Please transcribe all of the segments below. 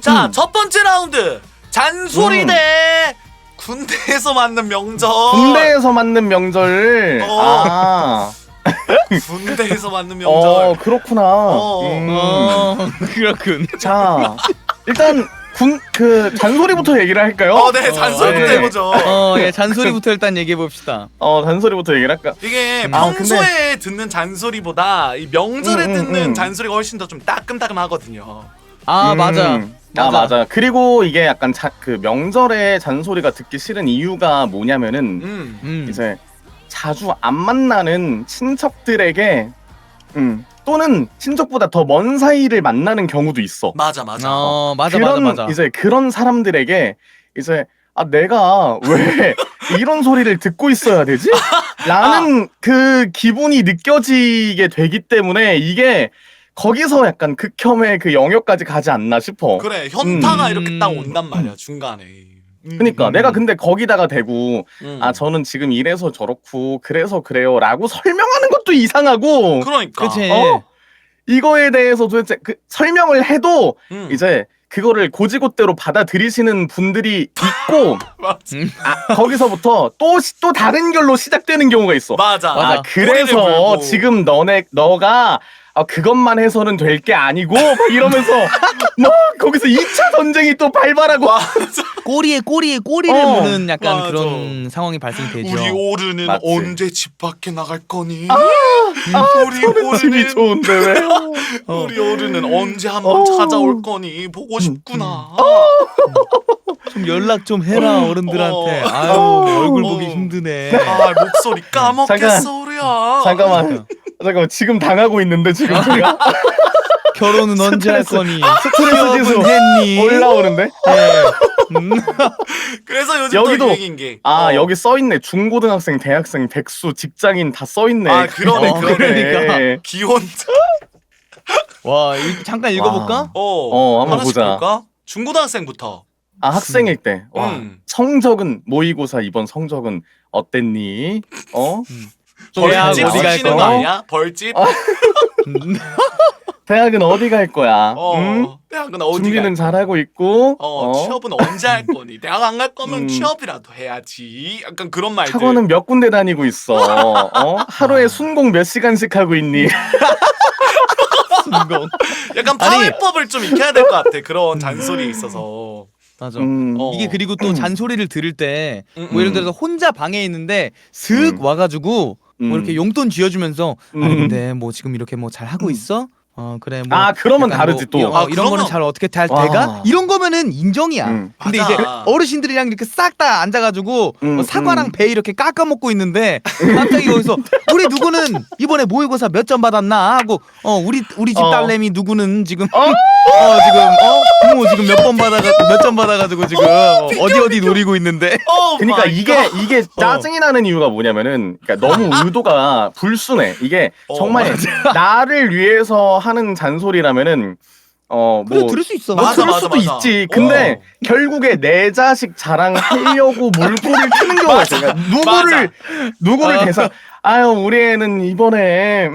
자, 첫 번째 라운드 잔소리 대 군대에서 맞는 명절. 군대에서 맞는 명절. 군대에서 맞는 명절. 그렇구나. 그렇군. 자, 일단 그 잔소리부터 얘기를 할까요? 네, 잔소리부터 네. 해보죠. 예, 잔소리부터 일단 얘기해 봅시다. 잔소리부터 얘기를 할까? 이게 아, 평소에 듣는 잔소리보다 이 명절에 듣는 음. 잔소리가 훨씬 더 좀 따끔따끔하거든요. 맞아. 그리고 이게 약간 그 명절에 잔소리가 듣기 싫은 이유가 뭐냐면은 이제 자주 안 만나는 친척들에게 또는 친척보다 더 먼 사이를 만나는 경우도 있어. 맞아. 맞아. 이제 그런 사람들에게 이제 내가 왜 이런 소리를 듣고 있어야 되지? 라는 그 기분이 느껴지게 되기 때문에 이게 거기서 약간 극혐의 그 영역까지 가지 않나 싶어. 그래, 현타가 이렇게 딱 온단 말이야, 중간에. 그러니까 내가 근데 거기다가 대고 저는 지금 이래서 저렇고 그래서 그래요 라고 설명하는 것도 이상하고. 그러니까. 그치. 이거에 대해서 도대체 그 설명을 해도 이제 그거를 고지고대로 받아들이시는 분들이 있고 거기서부터 또 다른 결로 시작되는 경우가 있어. 맞아. 그래서 지금 너가 그것만 해서는 될 게 아니고 막 이러면서 막 거기서 2차 전쟁이 또 발발하고. 꼬리에 꼬리를 무는 약간 맞아. 그런 상황이 발생되죠. 우리 오르는 맞지. 언제 집 밖에 나갈 거니? 저는 집이 좋은데 왜? 우리 오르는 언제 한번 찾아올 거니? 보고 싶구나. 좀 연락 좀 해라 어른들한테. 아유 얼굴 보기 힘드네. 목소리 까먹겠어 우리야. 잠깐만 지금 당하고 있는데 지금 제가 결혼은 언제 할 거니? 스트레스 지수 했니? 올라오는데? 그래서 요즘 여기도 또 유행인 게 여기 써있네. 중고등학생, 대학생, 백수, 직장인 다 써있네. 그러니까 기혼자. 와 잠깐 읽어볼까? 한번 하나씩 보자. 볼까? 중고등학생부터. 학생일 때 성적은 모의고사 이번 성적은 어땠니? 대학 벌집 어디 갈 시키는 거 거야? 아니야? 벌집? 대학은 어디 갈 거야? 대학은 어디 준비는 갈 잘하고 있고 취업은 언제 할 거니? 대학 안 갈 거면 취업이라도 해야지. 약간 그런 말들. 학원은 몇 군데 다니고 있어. 하루에 순공 몇 시간씩 하고 있니? 순공. 약간 파회법을 좀 익혀야 될 것 같아. 그런 잔소리에 있어서. 맞아. 어. 이게 그리고 또 잔소리를 들을 때 뭐 예를 들어서 혼자 방에 있는데 슥 와가지고 뭐 이렇게 용돈 쥐어주면서 아니 근데 뭐 지금 이렇게 뭐 잘 하고 있어? 그래 뭐 그러면 약간 다르지 또. 이런 그러면- 거는 잘 어떻게 잘 와. 돼가? 이런 거면은 인정이야. 근데 맞아. 이제 어르신들이랑 이렇게 싹 다 앉아가지고 뭐 사과랑 배 이렇게 깎아 먹고 있는데 갑자기 거기서 우리 누구는 이번에 모의고사 몇 점 받았나 하고 우리 집 딸내미 누구는 지금 부모 지금 몇 점 받아가지고 지금 어디 노리고 있는데. 그러니까 마이 이게 짜증이 나는 이유가 뭐냐면은 그러니까 너무 의도가 불순해. 이게 정말 나를 위해서 하는 잔소리라면은 그래 들을 수 있어. 맞아, 들을 수도 맞아. 있지. 근데 결국에 내 자식 자랑하려고 물꼬를 트는 경우가 있어. 그러니까 누구를 대상. 우리 애는 이번에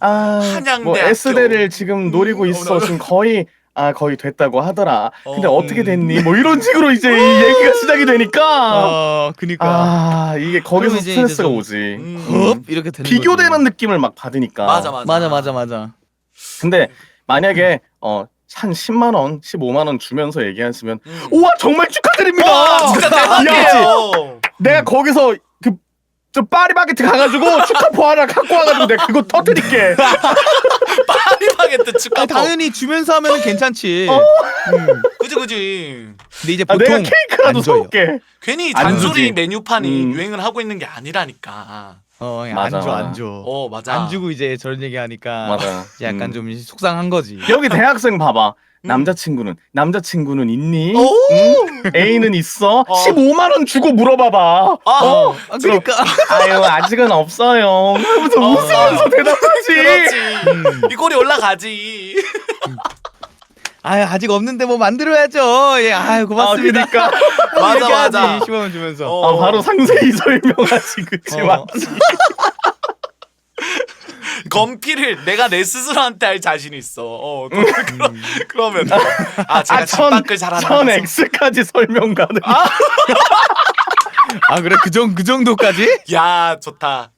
한양대학교. 뭐 S대를 지금 노리고 있어. 지금 거의 됐다고 하더라. 근데 어떻게 됐니? 뭐 이런 식으로 이제 이 얘기가 시작이 되니까. 그니까. 이게 거기서 그럼 이제 스트레스가 좀 오지. 이렇게 되는 비교되는 거지. 느낌을 막 받으니까. 맞아. 근데 만약에 한 10만 원, 15만 원 주면서 얘기하시면 우와 정말 축하드립니다. 진짜 야, 대박이에요. 내가 거기서 저 파리바게트 가가지고 축하포 하나 갖고 와가지고 내가 그거 터뜨릴게. 파리바게트 축하. 당연히 주면서 하면은 괜찮지. 그지. 근데 이제 내가 보통 케이크라도 안 줘요. 사올게. 괜히 안 잔소리 주지. 메뉴판이 음. 유행을 하고 있는 게 아니라니까. 맞아, 안 줘. 맞아. 안 주고 이제 저런 얘기 하니까 맞아. 이제 약간 좀 속상한 거지. 여기 대학생 봐봐. 남자친구는 있니? 애인은 있어? 15만 원 주고 물어봐봐. 그러니까 아직은 없어요. 하면서 웃으면서 대답하지. 그렇지. 이 꼴이 올라가지. 아직 없는데 뭐 만들어야죠. 고맙습니다. 그러니까 맞아. 10만 원 주면서. 바로 상세히 설명하지. 그치 맞지. 건피를 내가 내 스스로한테 할 자신 있어. 그러면 제가 집 밖을 잘하는 천 X까지 설명 가능. 아 그래 그 정도까지? 야 좋다.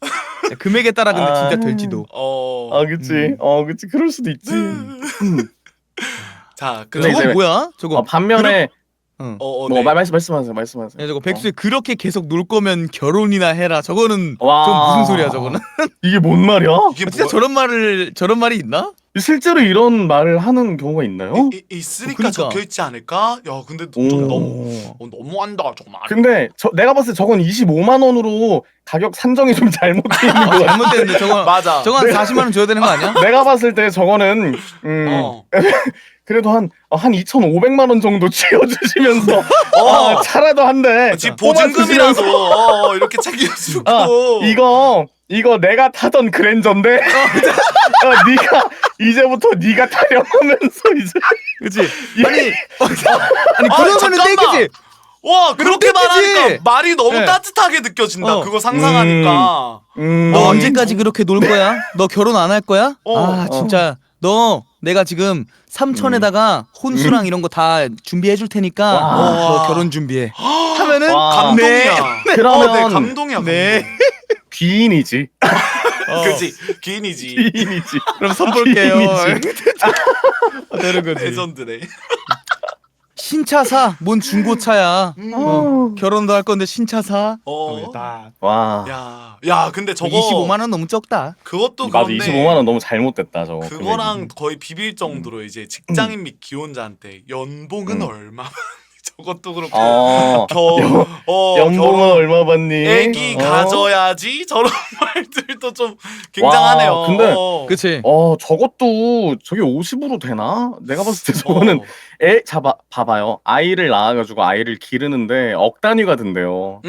금액에 따라 근데 진짜 될지도. 그치. 그치. 그럴 수도 있지. 자 근데 그럼 이제 뭐야? 저거 반면에 네. 말씀하세요. 야, 저거 백수에 그렇게 계속 놀 거면 결혼이나 해라. 저거는 와. 좀 무슨 소리야 저거는? 이게 뭔 말이야? 이게 진짜 뭐야? 저런 말이 있나? 실제로 이런 말을 하는 경우가 있나요? 있으니까 그러니까. 적혀 있지 않을까? 야 근데 오. 좀 너무한다 저거 말. 근데 내가 봤을 때 저건 25만 원으로 가격 산정이 좀 잘못돼 있는 거 같아. 잘못됐는데 저거 맞아. 저거 한 40만 원 줘야 되는 거 아니야? 내가 봤을 때 저거는 그래도 한 2,500만 원 정도 쥐어주시면서 차라도 한대. 집 보증금이라도 이렇게 챙겨주고. 이거 내가 타던 그랜저인데 네가 이제부터 네가 타려 하면서 이제 그치? 아니 그러면은 잠깐만. 땡기지. 와 그렇게 그럼 말하니까 땡기지. 말이 너무 네. 따뜻하게 느껴진다. 그거 상상하니까. 너 언제까지 그렇게 놀 거야? 너 결혼 안 할 거야? 진짜 너 내가 지금 삼천에다가 혼수랑 이런 거 다 준비해 줄 테니까 너 결혼 준비해. 하면은 감동이야. 그러면 네, 감동이야. 네. 귀인이지. 그지 귀인이지. 귀인이지. 그럼 선 볼게요. 귀인이지. 되는 거지. 레전드네. 신차 사. 뭔 중고차야. 결혼도 할 건데 신차 사. 와. 야 근데 저거 25만 원 너무 적다. 그것도 맞아. 그런데 25만 원 너무 잘못됐다 저거. 그거랑 거의 비빌 정도로 이제 직장인 및 기혼자한테 연봉은 얼마? 저것도 그렇고 연봉은 얼마 받니? 애기 가져야지 저런 말들도 좀 굉장하네요. 와, 근데 그치? 저것도 저게 50으로 되나? 내가 봤을 때 저거는 봐봐요. 아이를 낳아가지고 아이를 기르는데 억 단위가 든대요.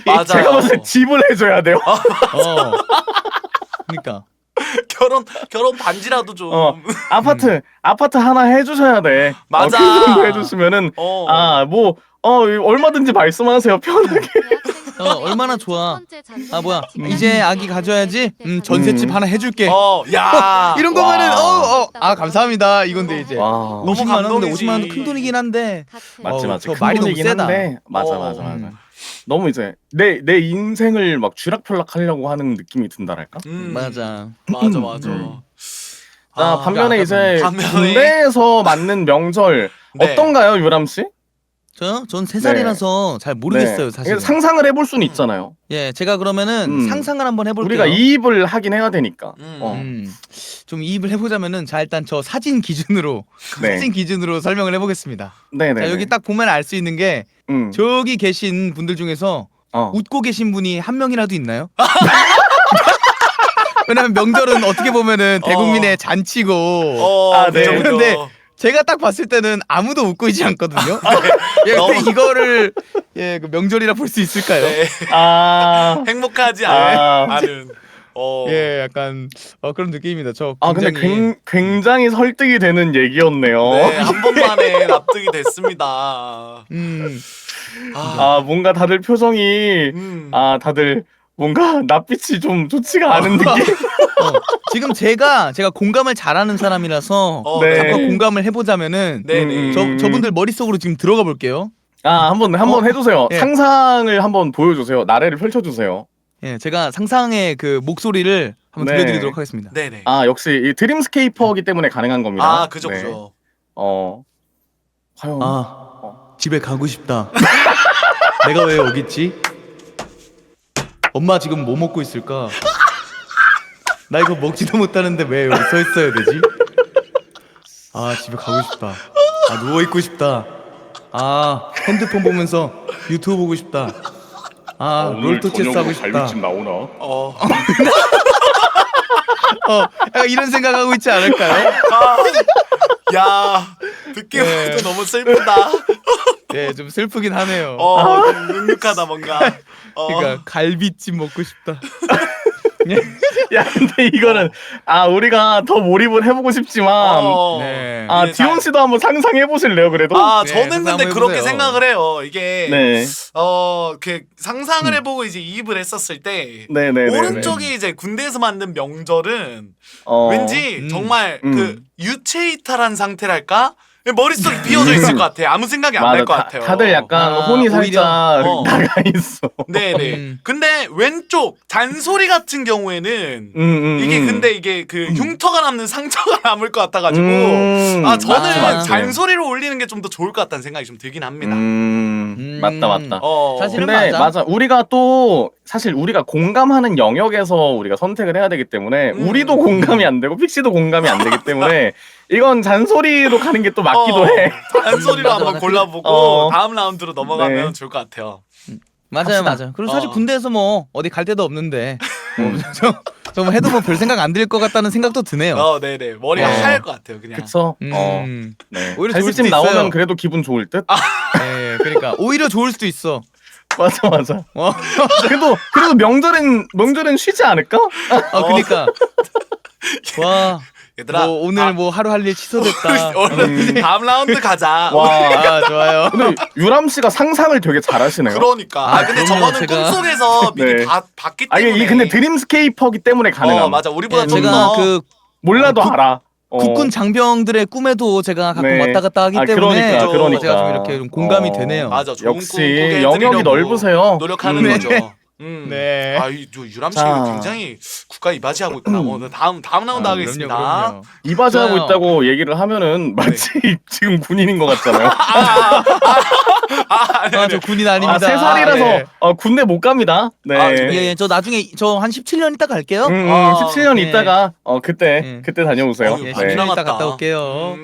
맞아. 제가 봤을 때 집을 해줘야 돼요. 그러니까 결혼 반지라도 좀. 아파트 하나 해주셔야 돼. 맞아. 그 정도 해주시면은 얼마든지 말씀하세요 편하게. 얼마나 좋아. 뭐야? 이제 아기 가져야지. 전셋집 하나 해줄게. 야. 이런 거면은 감사합니다. 이건데 이제 와. 50만 원 근데 감동이지. 50만 원도 큰 돈이긴 한데. 맞지. 저 큰 말이 너무 돈이긴 세다. 한데, 맞아. 너무 이제 내 인생을 막 쥐락펴락 하려고 하는 느낌이 든다랄까? 맞아. 자, 반면에 이제 반면에. 군대에서 맞는 명절 네. 어떤가요, 유람 씨? 저요? 전 3살이라서 잘 모르겠어요, 사실. 상상을 해볼 수는 있잖아요. 예, 제가 그러면은 상상을 한번 해볼게요. 우리가 이입을 하긴 해야 되니까. 좀 이입을 해보자면은 자 일단 저 사진 기준으로 설명을 해보겠습니다. 네네. 자 여기 딱 보면 알 수 있는 게 저기 계신 분들 중에서 웃고 계신 분이 한 명이라도 있나요? 왜냐면 명절은 어떻게 보면은 대국민의 잔치고. 네. 그런데 제가 딱 봤을 때는 아무도 웃고 있지 않거든요. 근데 이거를 그 명절이라 볼 수 있을까요? 네. 행복하지 않은. 약간 그런 느낌입니다. 저 근데 굉장히 굉장히 설득이 되는 얘기였네요. 네, 한 번만에 납득이 됐습니다. 뭔가 다들 표정이 다들 뭔가 낯빛이 좀 좋지가 않은 느낌. 지금 제가 공감을 잘하는 사람이라서 잠깐 공감을 해보자면은 저분들 머릿속으로 지금 들어가 볼게요. 한번 해주세요. 상상을 한번 보여주세요. 나래를 펼쳐주세요. 예, 제가 상상의 그 목소리를 한번 들려드리도록 하겠습니다. 네네. 역시 이 드림스케이퍼이기 때문에 가능한 겁니다. 그죠. 과연 집에 가고 싶다. 내가 왜 여기 있지? 엄마 지금 뭐 먹고 있을까? 나 이거 먹지도 못하는데 왜 여기 서 있어야 되지? 집에 가고 싶다. 누워 있고 싶다. 핸드폰 보면서 유튜브 보고 싶다. 롤토 체스 하고 싶다. 나오나? 약간 이런 생각하고 있지 않을까요? 야, 듣기만 해도 너무 슬프다. 네, 좀 슬프긴 하네요. 좀 눅눅하다 뭔가. 그러니까 갈비찜 먹고 싶다. 야 근데 이거는 우리가 더 몰입을 해보고 싶지만 네. 아 디온 씨도 한번 상상해 보실래요 그래도? 네, 저는 근데 한번 그렇게 해보세요. 생각을 해요. 이게 네. 그 상상을 해보고 이제 이입을 했었을 때 네네네. 오른쪽이 이제 군대에서 만든 명절은 왠지 음. 정말 그 유체이탈한 상태랄까? 머릿속이 비어져 있을 것 같아. 아무 생각이 안 날 것 같아요. 다들 약간 혼이 오히려, 살짝 나가 있어. 네네. 근데 왼쪽 잔소리 같은 경우에는 이게 근데 이게 그 흉터가 남는 상처가 남을 것 같아가지고 저는 맞지, 맞지. 잔소리로 올리는 게 좀 더 좋을 것 같다는 생각이 좀 들긴 합니다. 맞다. 사실은 근데 맞아. 우리가 또 사실 우리가 공감하는 영역에서 우리가 선택을 해야 되기 때문에 우리도 공감이 안 되고 픽시도 공감이 안 되기 때문에 이건 잔소리로 가는 게 또 맞기도 해. 잔소리로 맞아, 한번 맞아. 골라보고 다음 라운드로 넘어가면 네. 좋을 것 같아요. 맞아요, 갑시다. 맞아요. 그리고 사실 어. 군대에서 뭐 어디 갈 데도 없는데 좀 해도 뭐 별 생각 안 들 것 같다는 생각도 드네요. 네네. 머리가 어. 하얄 것 같아요, 그냥. 그쵸? 네. 오히려 좋을 갈비찜 수도 나오면 있어요. 그래도 기분 좋을 듯? 네, 그러니까 오히려 좋을 수도 있어. 맞아. 어, 그래도 명절엔 쉬지 않을까? 그러니까 와, 얘들아, 뭐 오늘 뭐 하루 할 일 취소됐다. 얼른 다음 라운드 가자. 와. 좋아요. 근데 유람 씨가 상상을 되게 잘하시네요. 그러니까. 근데 그럼요, 저거는 제가- 꿈속에서 미리 네. 봤기 아 때문에. 이게 근데 드림스케이퍼기 때문에 가능함. 맞아. 우리보다 네, 좀 제가 더. 그 몰라도 알아. 국군 장병들의 꿈에도 제가 가끔 네. 왔다 갔다 하기 때문에 그러니까. 제가 좀 이렇게 좀 공감이 되네요. 맞아. 좋은 역시 꿈 꾸게 영역이 해드리려고 넓으세요. 노력하는 네. 거죠. 네. 유람 씨 자. 굉장히 국가 이바지하고 있구나. 다음 라운드 하겠습니다. 그럼요. 이바지하고 좋아요. 있다고 얘기를 하면은 마치 지금 군인인 것 같잖아요. 아니. 저 군인 아닙니다. 3살이라서 네. 군대 못 갑니다. 네. 네. 저 나중에 저 한 17년 있다 갈게요. 17년 네. 있다가 그때 네. 그때 다녀오세요. 어휴, 예, 많이 17년 남았다. 있다 갔다 올게요.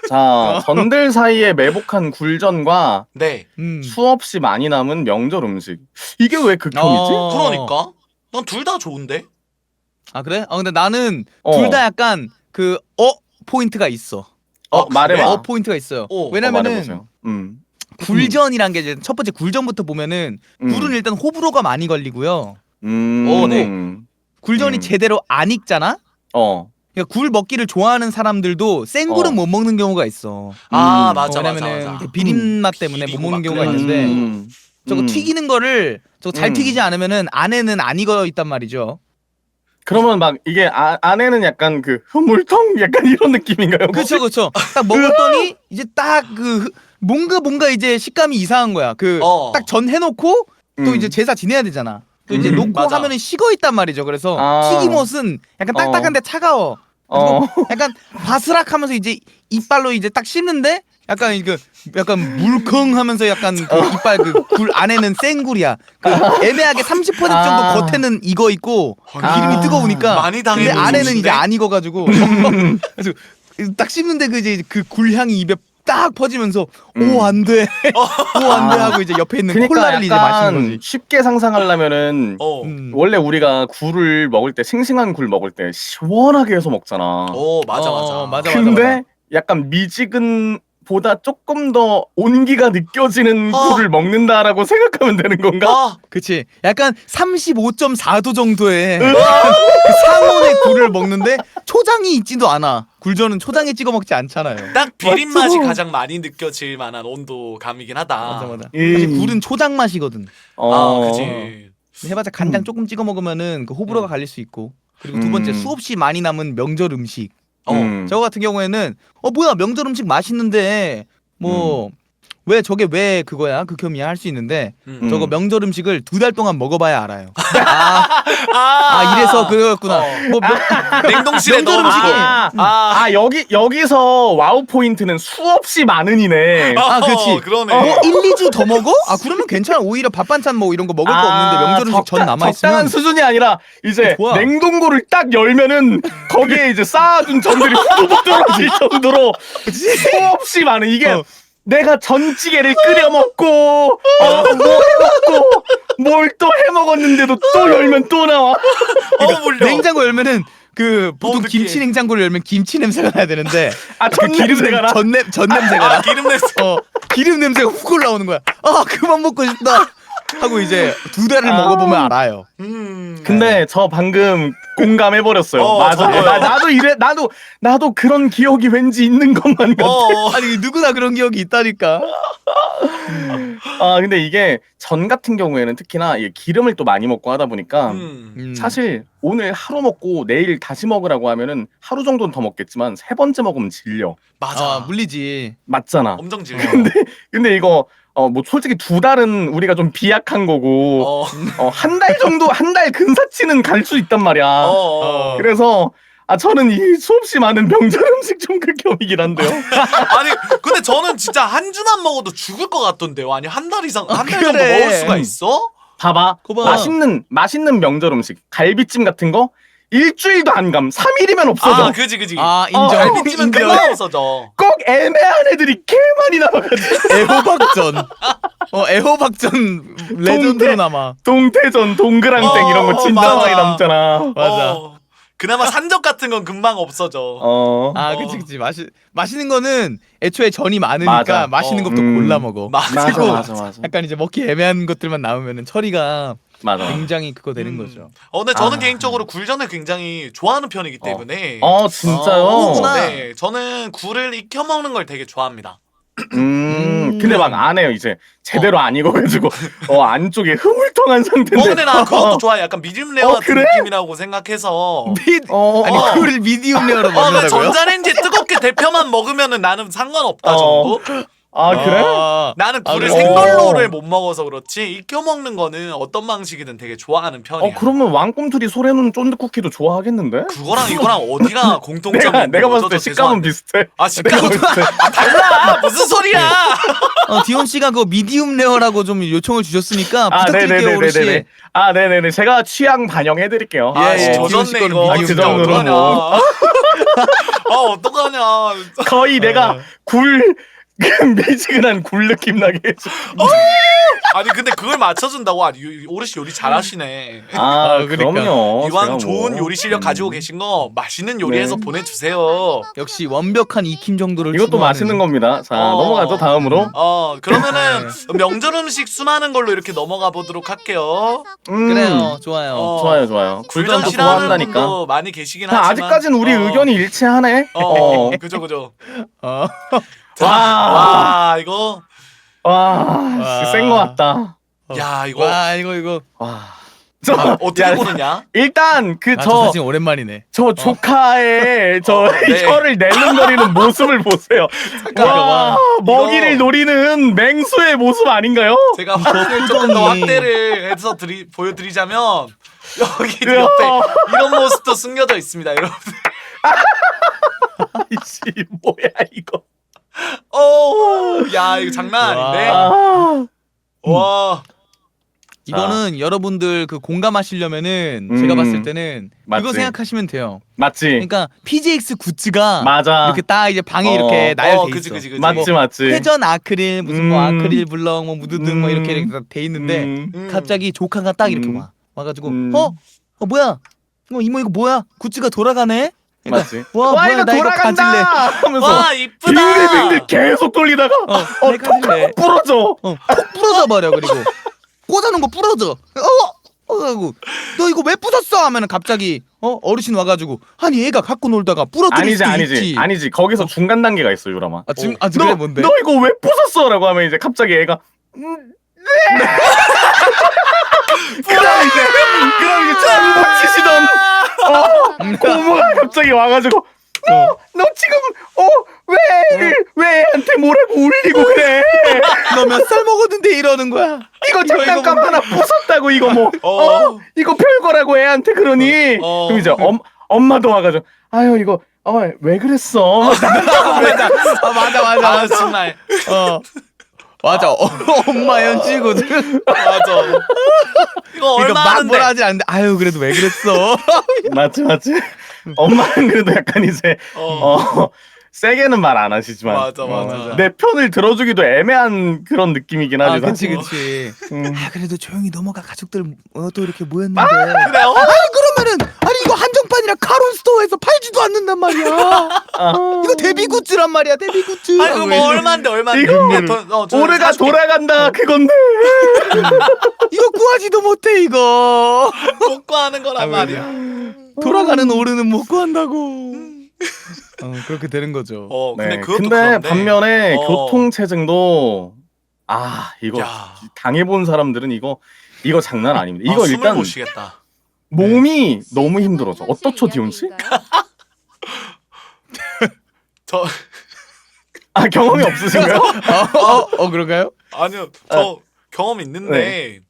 자, 전들 사이에 매복한 굴전과 네. 수없이 많이 남은 명절 음식. 이게 왜 극혐이지? 그러니까 난 둘 다 좋은데. 아 그래? 근데 나는 어. 둘 다 약간 그 포인트가 있어. 말해봐. 포인트가 있어요. 어, 왜냐면은 말해보세요. 굴전이란 게 이제 첫 번째 굴전부터 보면은 굴은 일단 호불호가 많이 걸리고요. 네. 굴전이 제대로 안 익잖아. 그러니까 굴 먹기를 좋아하는 사람들도 생굴은 못 먹는 경우가 있어. 맞아. 왜냐면은 그 비린맛 때문에 못 비리고 먹는 막 경우가 그래가지고. 있는데 저거 튀기는 거를 저거 잘 튀기지 않으면은 안에는 안 익어 있단 말이죠. 그러면 막 이게 안에는 약간 그 흐물통 약간 이런 느낌인가요? 그렇죠. 딱 먹었더니 이제 딱 그 뭔가 이제 식감이 이상한 거야. 그 딱 전 해놓고 또 이제 제사 지내야 되잖아. 또 이제 놓고 맞아. 하면은 식어 있단 말이죠. 그래서 튀김옷은 약간 딱딱한데 차가워. 그리고 약간 바스락하면서 이제 이빨로 이제 딱 씹는데 약간 약간 물컹하면서 약간 그 이빨 그 굴 안에는 생굴이야. 그 애매하게 30% 정도 겉에는 익어 있고 기름이 뜨거우니까. 많이 당해 근데 보이시네. 안에는 이제 안 익어가지고. 그래서 딱 씹는데 그 이제 그 굴향이 입에 딱 퍼지면서 오 안 돼, 오 안 돼 하고 이제 옆에 있는 그러니까 콜라를 이제 마시는 거지. 쉽게 상상하려면은 원래 우리가 굴을 먹을 때 싱싱한 굴 먹을 때 시원하게 해서 먹잖아. 맞아. 근데 약간 미지근 보다 조금 더 온기가 느껴지는 굴을 먹는다라고 생각하면 되는 건가? 그치. 약간 35.4도 정도의 그 상온의 굴을 먹는데 초장이 있지도 않아. 굴전은 초장에 찍어 먹지 않잖아요. 딱 비린 맛이 가장 많이 느껴질 만한 온도감이긴 하다. 맞아. 사실 굴은 초장 맛이거든. 그치. 해봤자 간장 조금 찍어 먹으면은 그 호불호가 갈릴 수 있고. 그리고 두 번째 수없이 많이 남은 명절 음식. 저거 같은 경우에는 뭐야 명절 음식 맛있는데 뭐 왜 저게 왜 그거야 극혐이야 할 수 있는데 저거 명절 음식을 2달 동안 먹어봐야 알아요. 이래서 그거였구나. 뭐 냉동실에 명절 넣어놓고. 여기서 와우 포인트는 수없이 많으니네. 그렇지. 그러네. 뭐 1, 2주 더 먹어? 그러면 괜찮아. 오히려 밥 반찬 뭐 이런 거 먹을 거 없는데 명절 음식 전 남아 있으면 적당한 수준이 아니라 이제 좋아. 냉동고를 딱 열면은 거기에 이제 쌓아둔 전들이 후두둑 떨어질 정도로 수없이 많은 이게 내가 전찌개를 끓여 먹고 뭘 또 해 먹었는데도 또 열면 또 나와. 물려. 냉장고 열면은 그 보통 느끼해. 김치 냉장고를 열면 김치 냄새가 나야 되는데 전 냄새가 나? 전 냄새가 나. 기름 냄새. 기름 냄새가 훅 올라오는 거야. 그만 먹고 싶다. 하고 이제 2달을 먹어보면 알아요. 근데 저 방금 공감해버렸어요. 맞아. 저도요. 나도 이래, 나도 그런 기억이 왠지 있는 것만 같아. 아니 누구나 그런 기억이 있다니까. 아, 근데 이게 전 같은 경우에는 특히나 이게 기름을 또 많이 먹고 하다 보니까 사실 오늘 하루 먹고 내일 다시 먹으라고 하면은 하루 정도는 더 먹겠지만 3번째 먹으면 질려. 맞아. 물리지. 맞잖아. 엄청 질려. 근데 이거 뭐 솔직히 2달은 우리가 좀 비약한 거고 한 달 정도 한 달 근사치는 갈 수 있단 말이야. 그래서 저는 이 수없이 많은 명절 음식 좀 극혐이긴 한데요. 아니 근데 저는 진짜 한 주만 먹어도 죽을 것 같던데요. 아니 한 달 이상 한 달 정도 그래. 먹을 수가 있어? 봐봐. 거봐. 맛있는 명절 음식 갈비찜 같은 거 일주일도 안 감. 3일이면 없어져. 그지. 인정. 갈비찜은 인정. 금방 없어져. 꼭 애매한 애들이 개 많이 남아가지고. 애호박전. 애호박전 레전드로 남아. 동태전, 동그랑땡 이런 거 진짜 맞아. 많이 남잖아. 맞아. 그나마 산적 같은 건 금방 없어져. 그치. 맛있는 거는 애초에 전이 많으니까 맞아. 맛있는 것도 골라 먹어. 맞아. 약간 이제 먹기 애매한 것들만 남으면은 처리가 맞아. 굉장히 그거 되는 거죠. 근데 저는 개인적으로 굴전을 굉장히 좋아하는 편이기 때문에. 진짜요? 네, 저는 굴을 익혀 먹는 걸 되게 좋아합니다. 근데 막 안 해요 이제 제대로 안 익어가지고 안쪽에 흐물텅한 상태인데. 근데 나 그것도 좋아해. 약간 미디움 레어 같은 그래? 느낌이라고 생각해서. 아니 굴을 미디움 레어로 근데 먹는다고요? 전자레인지에 뜨겁게 데펴만 먹으면은 나는 상관없다 정도. 그래? 나는 굴을 그래? 생걸로를 못 먹어서 그렇지 익혀 먹는 거는 어떤 방식이든 되게 좋아하는 편이야. 그러면 왕꿈틀이 소래눈 쫀득쿠키도 좋아하겠는데? 그거랑 이거랑 어디가 공통점이 있는 내가 거죠? 봤을 때 저 식감은 죄송한데. 비슷해. 식감은 달라. 무슨 소리야? 디온 씨가 그 미디움 레어라고 좀 요청을 주셨으니까 부탁드릴게요, 오르 씨. 네네네. 제가 취향 반영해드릴게요. 예, 조졌네 이거. 미디움 그 정도로 어떡하냐. 뭐. 어떡하냐. 거의 내가 굴 미지근한 굴 느낌 나게 해줘. 아니 근데 그걸 맞춰준다고. 오르씨 요리 잘하시네. 그러니까. 그럼요. 이왕 제가 좋은 뭐. 요리 실력 가지고 계신 거 맛있는 요리해서 네. 보내주세요. 역시 완벽한 익힘 정도를 이것도 추구하는. 맛있는 겁니다. 자, 넘어가죠 다음으로. 그러면은 명절 음식 순하는 걸로 이렇게 넘어가 보도록 할게요. 그래요, 좋아요. 좋아요. 굴전 굴전도 싫어하는 좋아한다니까. 분도 많이 계시긴 하지만 아직까지는 우리 의견이 일치하네. 그죠. 와, 이거 센 거 같다. 야 이거 이거. 어떻게 보느냐? 일단 저 사진 오랜만이네. 저 조카의 네. 혀를 낼름거리는 모습을 보세요. 와, 먹이를 노리는 맹수의 모습 아닌가요? 제가 확대를 조금 더 확대를 해서 보여드리자면 여기 옆에 이런 모습도 숨겨져 있습니다, 여러분들. 이씨 뭐야 이거? 야 이거 장난 아닌데? 와. 이거는 여러분들 그 공감하시려면은 제가 봤을 때는 맞지. 그거 생각하시면 돼요. 맞지. 그러니까 PJX 굿즈가 맞아. 이렇게 딱 이제 방에 이렇게 나열돼 그지, 있어. 그지, 그지. 맞지. 회전 아크릴 무슨 뭐 아크릴 블럭 뭐 무드등 뭐 이렇게 돼 있는데 갑자기 조카가 딱 이렇게 와가지고 뭐야? 이모 이거 뭐야? 굿즈가 돌아가네? 그러니까, 맞지. 와 뭐야 이거 나 이거 돌아간다 가질래. 하면서 와 이쁘다. 빙글빙글 계속 돌리다가 내 가질래. 톡 부러져. 콕 부러져 버려. 그리고 꽂아놓은 거 부러져. 하고 너 이거 왜 부쉈어? 하면은 갑자기 어르신 와가지고 아니 얘가 갖고 놀다가 부러뜨릴 수도 있지. 아니지. 거기서 중간 단계가 있어 유람아. 지금 너, 그래 뭔데? 너 이거 왜 부쉈어?라고 하면 이제 갑자기 애가 네. 그럼 이제 장구 치시던 고모가 갑자기 와가지고 너 지금 왜 애한테 뭐라고 울리고 그래? 너 몇 살 먹었는데 이러는 거야? 이거 장난감 하나 부쉈다고 이거 뭐 이거 별거라고 애한테 그러니 그럼 이제 엄마도 와가지고 아유 이거 왜 그랬어? 맞아. 정말. 맞아. 엄마 연치거든. 맞아. 이거 얼마 막 하는데? 뭐라 하지 않는데 아유 그래도 왜 그랬어? 맞지. 엄마는 그래도 약간 이제 세게는 말 안 하시지만 맞아. 내 편을 들어주기도 애매한 그런 느낌이긴 하지. 그치. 그래도 조용히 넘어가 가족들 또 이렇게 모였는데. 그래요? 그러면은 이거 한정 한정판이라 카론 스토어에서 팔지도 않는단 말이야. 이거 데뷔 굿즈란 말이야. 데뷔 굿즈. 아 이거 뭐 얼마인데 이거 올해가 돌아간다 그건데. 이거 구하지도 못해 이거. 못 구하는 거란 말이야. 돌아가는 오르는 못 구한다고. 그렇게 되는 거죠. 근데 네. 그것도 근데 그런데. 반면에 교통체증도 이거 야. 당해본 사람들은 이거 장난 아닙니다. 이거 숨을 일단 못 쉬겠다. 몸이 너무 힘들어져. 어떻죠, 디온 씨? 저 경험이 없으신가요? 그런가요? 아니요 저 경험 있는데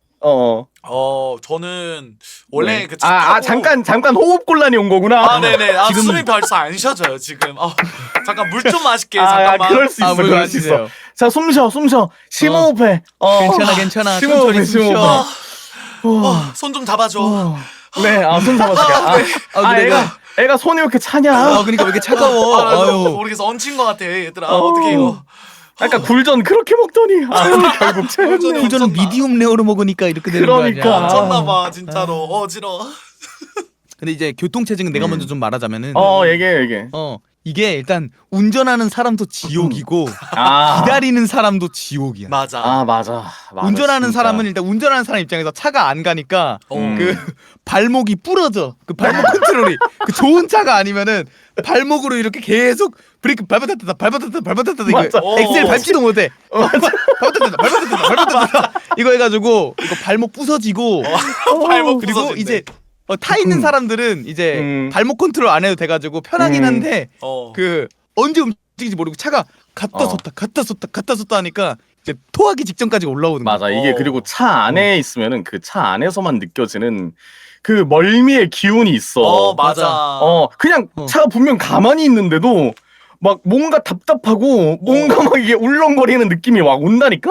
저는 원래 네. 그 차 타고 잠깐 호흡 곤란이 온 거구나. 네네 지금- 숨이 벌써 안 쉬어져요 지금. 잠깐 물 좀 마실게 잠깐만. 그럴 수 있어. 그럴 수 있어. 자, 숨 쉬어. 심호흡해. 괜찮아. 심호흡해. 천천히 숨 쉬어. 심호흡. 손 좀 잡아줘. 네, 손 잡아줄게. 애가 손이 왜 이렇게 차냐? 그러니까 왜 이렇게 차가워? 아유. 모르겠어 얹힌 것 같아 얘들아. 어떻게 이거. 아까 굴전 그렇게 먹더니 결국 체했네. 굴전은 미디움 레어로 먹으니까 이렇게 되는 거 그러니까. 아니야? 얹혔나봐 진짜로. 어지러워. 근데 이제 교통체증은 내가 먼저 좀 말하자면은 얘기해. 이게 일단 운전하는 사람도 지옥이고 아. 기다리는 사람도 지옥이야. 맞아. 맞아. 운전하는 진짜. 사람은 일단 운전하는 사람 입장에서 차가 안 가니까 음. 그 발목이 부러져. 그 발목 컨트롤이 그 좋은 차가 아니면은 발목으로 이렇게 계속 브레이크 밟았다 이거 맞아. 엑셀 밟지도 못해. 밟았다 이거 해가지고 이거 발목 부서지고 발목 그리고 부서진대. 이제 타 있는 사람들은 이제 발목 컨트롤 안 해도 돼가지고 편하긴 한데 그 언제 움직이지 모르고 차가 갔다 섰다 하니까 이제 토하기 직전까지 올라오는 거야. 맞아. 이게 그리고 차 안에 있으면은 그 차 안에서만 느껴지는 그 멀미의 기운이 있어. 맞아. 그냥 차가 분명 가만히 있는데도 막 뭔가 답답하고 뭔가 막 이게 울렁거리는 느낌이 막 온다니까?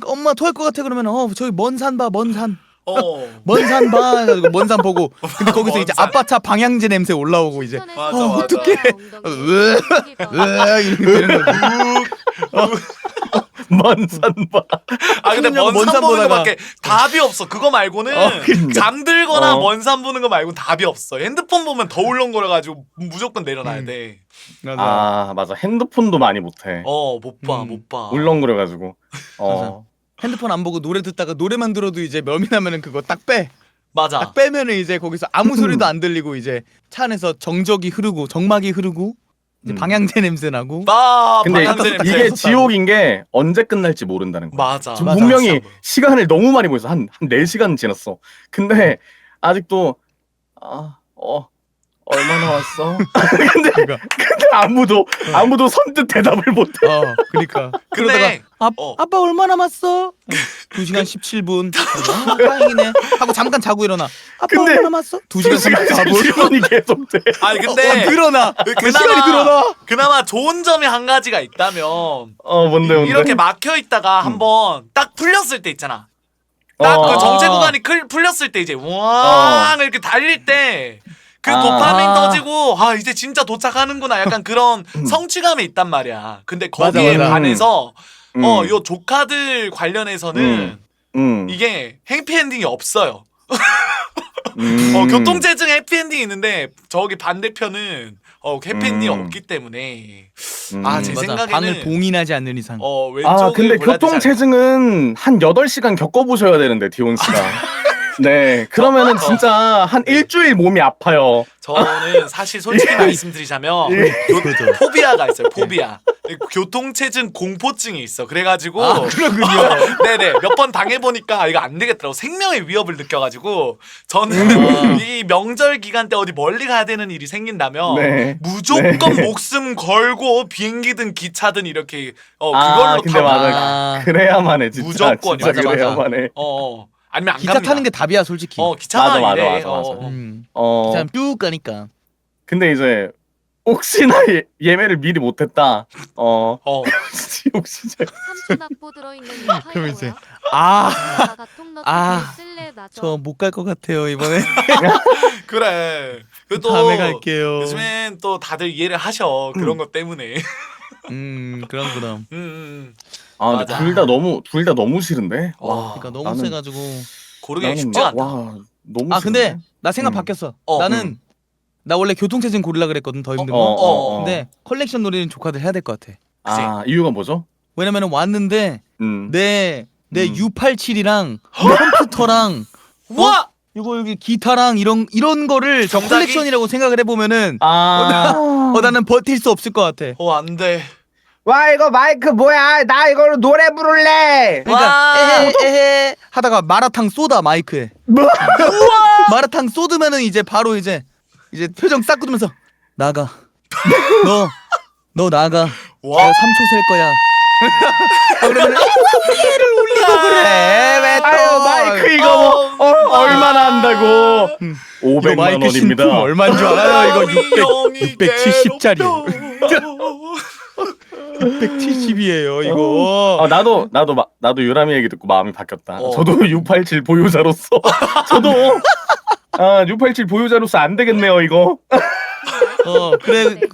엄마 토할 것 같아 그러면 저기 먼 산 봐 먼 산 해가지고 먼 산 보고 근데 거기서 이제 먼 산. 아빠 차 방향제 냄새 올라오고 이제 맞아. 어떡해 이렇게 되는 거지. 먼산바. 근데 그냥 먼 산 먼산 보는 보다가- 거밖에 답이 없어. 그거 말고는 그러니까. 잠들거나 먼 산 보는 거 말고는 답이 없어. 핸드폰 보면 더 울렁거려가지고 무조건 내려놔야 돼. 맞아. 핸드폰도 많이 못해. 못 봐. 울렁거려가지고. 맞아. 핸드폰 안 보고 노래 듣다가 노래만 들어도 이제 명이 나면은 그거 딱 빼. 맞아. 딱 빼면은 이제 거기서 아무 소리도 안 들리고 이제 차 안에서 정막이 흐르고 이제 방향제 냄새 나고. 근데 방향제 냄새. 이게 지옥인 게 언제 끝날지 모른다는 거야. 맞아. 지금 맞아. 분명히 시간을 너무 많이 보냈어. 한 4시간 지났어. 근데 아직도 얼마나 왔어? 근데 아무도 선뜻 대답을 못해. 그러니까. 근데 아빠 얼마 남았어? 2시간 17분. 다행이네. 하고 잠깐 자고 일어나. 아빠 근데 얼마 남았어? 2시간 34분. 시간이 계속 돼. 아니 근데 늘어나. 시간이 늘어나. 그나마 좋은 점이 한 가지가 있다면 뭔데? 이렇게 막혀 있다가 한번 딱 풀렸을 때 있잖아. 딱 그 정체 구간이 풀렸을 때 이제 왕 이렇게 달릴 때 그 도파민 터지고 이제 진짜 도착하는구나 약간 그런 성취감이 있단 말이야. 근데 거기에 맞아. 반해서 요 조카들 관련해서는 이게 해피엔딩이 없어요. 교통체증 해피엔딩이 있는데 저기 반대편은 해피엔딩이 없기 때문에 제 맞아. 생각에는 방을 봉인하지 않는 이상. 왼쪽을 근데 골라야 되지 교통체증은 한 8시간 겪어보셔야 되는데 디온 씨가. 네, 그러면은 진짜 한 일주일 몸이 아파요. 저는 사실 솔직히 말씀드리자면 포비아가 있어요. 포비아. 교통체증 공포증이 있어. 그래가지고 그렇군요. 네네 몇 번 당해보니까 이거 안 되겠더라고. 생명의 위협을 느껴가지고 저는 이 명절 기간 때 어디 멀리 가야 되는 일이 생긴다면 무조건 목숨 걸고 비행기든 기차든 이렇게 그걸로 근데 타고 맞아. 그래야만 해 진짜. 무조건. 진짜 맞아. 그래야만 해. 아니면 안 기차 갑니다. 타는 게 답이야 솔직히. 기차만 맞아. 이래. 기차 쭉 가니까. 근데 이제 혹시나 예매를 미리 못했다. 지옥 진짜. 삼수납보 들어있는 그럼 이제 아, 저 못 갈 것 같아요 이번에. 그래. 그또 다음에 갈게요. 요즘엔 또 다들 이해를 하셔. 그런 것 때문에. 그럼. 근데 맞아. 둘 다 너무 싫은데. 그러니까 너무 세가지고. 고르기 쉽지 않다. 너무 근데 싫은데? 나 생각 바뀌었어. 나는 나 원래 교통체증 고르려 그랬거든 더 힘든 거. 근데 컬렉션 놀이는 조카들 해야 될 것 같아. 아 이유가 뭐죠? 왜냐면은 왔는데 내 음. U87이랑 컴퓨터랑 우와! 이거 여기 기타랑 이런 거를 저 정작이? 컬렉션이라고 생각을 해보면은 아 나는 버틸 수 없을 것 같아. 안 돼. 와 이거 마이크 뭐야? 나 이걸로 노래 부를래. 그러니까 와. 에헤 하다가 마라탕 쏘다 마이크에. 뭐? 마라탕 쏟으면은 이제 바로 이제 표정 싹 굳으면서 나가. 너 나가. 와. 내가 3초 셀 거야. 그러면 소리를 울리고 그래. 왜 또? 아유 마이크 이거 뭐 얼마나 한다고? 이거 500만 마이크 원입니다. 신품 얼마인 줄 알아요? 이거 670짜리. 670이에요 이거. 나도 유람이 얘기 듣고 마음이 바뀌었다. 어. 저도 687 보유자로서 저도 687 보유자로서 안 되겠네요 이거.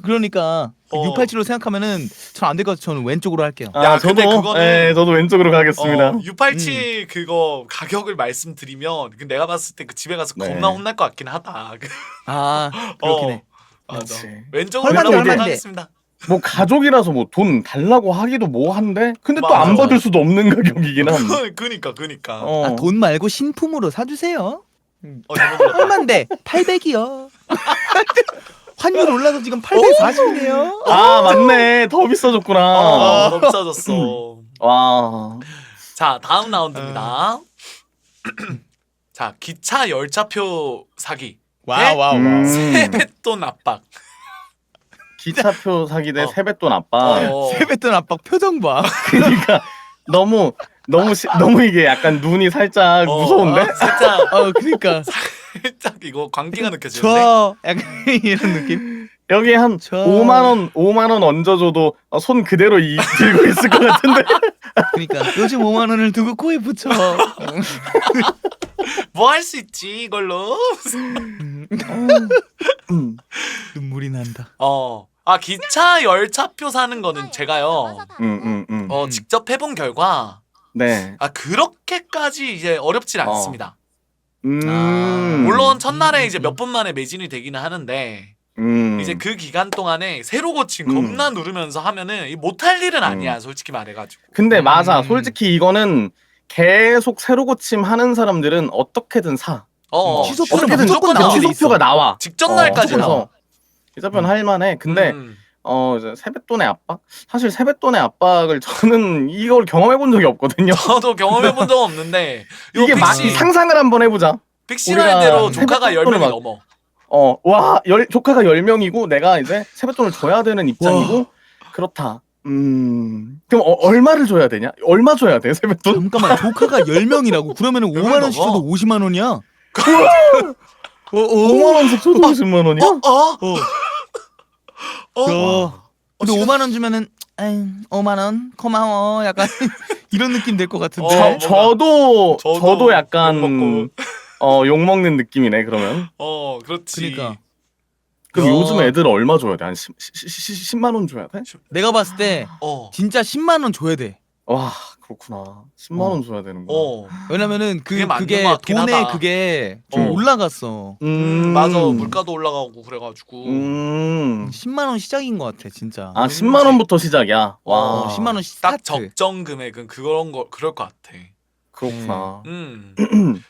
그러니까 어. 687로 생각하면은 전 안 될 것 같아서 저는 왼쪽으로 할게요. 야, 근데 그거는- 예, 저도 왼쪽으로 가겠습니다. 687 그거 가격을 말씀드리면 내가 봤을 때 그 집에 가서 네. 겁나 혼날 것 같긴 하다. 아 그렇긴 해. 맞아. 그렇지. 왼쪽으로 얼마인데, 가도록 얼마인데? 하겠습니다. 뭐 가족이라서 뭐 돈 달라고 하기도 뭐 한데 근데 또 맞아, 안 받을 맞아. 수도 없는 가격이긴 한. 그니까. 어. 돈 말고 신품으로 사주세요. 잘못 들었다. 얼만데? 800이요. 환율 올라서 지금 840이네요. 아 맞네 더 비싸졌구나. 너무 비싸졌어. 와. 자, 다음 라운드입니다. 자, 기차 열차표 사기. 세뱃돈 압박. 기차표 사기 대 어. 세뱃돈 압박. 세뱃돈 압박 표정 봐. 그러니까 너무 이게 약간 눈이 살짝 무서운데? 살짝 그러니까 살짝 이거 광기가 느껴지는데. 저 약간 이런 느낌. 여기 한 저- 5만 원 얹어줘도 손 그대로 들고 있을 것 같은데. 그러니까 요즘 5만 원을 두고 코에 붙여. 뭐 할 수 있지 이걸로? 눈물이 난다. 기차 열차표 사는 거는 제가요. 직접 해본 결과 네. 그렇게까지 이제 어렵진 않습니다. 물론 첫날에 이제 몇 분 만에 매진이 되기는 하는데 이제 그 기간 동안에 새로 고침 겁나 누르면서 하면은 못할 일은 아니야 솔직히 말해가지고. 근데 맞아. 솔직히 이거는 계속 새로 고침 하는 사람들은 어떻게든 사. 취소표는 어떻게든 무조건 나와. 나오게 돼 있어. 취소표가 나와. 직전 날까지 그래서 나와. 기차표는 할만해. 근데 이제 세뱃돈의 압박? 사실 세뱃돈의 압박을 저는 이걸 경험해 본 적이 없거든요. 저도 경험해 본 적 없는데 이게 상상을 한번 해보자. 픽시 말대로 우리가 조카가 세뱃돈을 10명이 막- 넘어. 조카가 10명이고 내가 이제 세뱃돈을 줘야 되는 입장이고 그렇다. 그럼 얼마를 줘야 되냐? 얼마 줘야 돼 세뱃돈? 잠깐만 조카가 10명이라고 그러면은 5만 원씩 줘도 50만 원이야. 5만 원씩 줘도 50만 원이야? 근데 지금- 5만 원 주면은 5만 원 고마워 약간 이런 느낌 될 것 같은데. 뭔가- 저도 약간 욕 욕 먹는 느낌이네 그러면. 그렇지. 그러니까 그럼 야. 요즘 애들 얼마 줘야 돼? 한 10만 원 줘야 돼? 내가 봤을 때 진짜 10만 원 줘야 돼. 와 그렇구나. 10만 원 줘야 되는구나. 왜냐면은 그게 맞는 그게 것 같긴 돈에 하다. 그게 좀 올라갔어. 맞아. 물가도 올라가고 그래가지고. 10만 원 시작인 것 같아 진짜. 10만 원부터 시작이야. 와 10만 원 딱 스타트. 적정 금액은 그럴 것 같아. 그렇구나.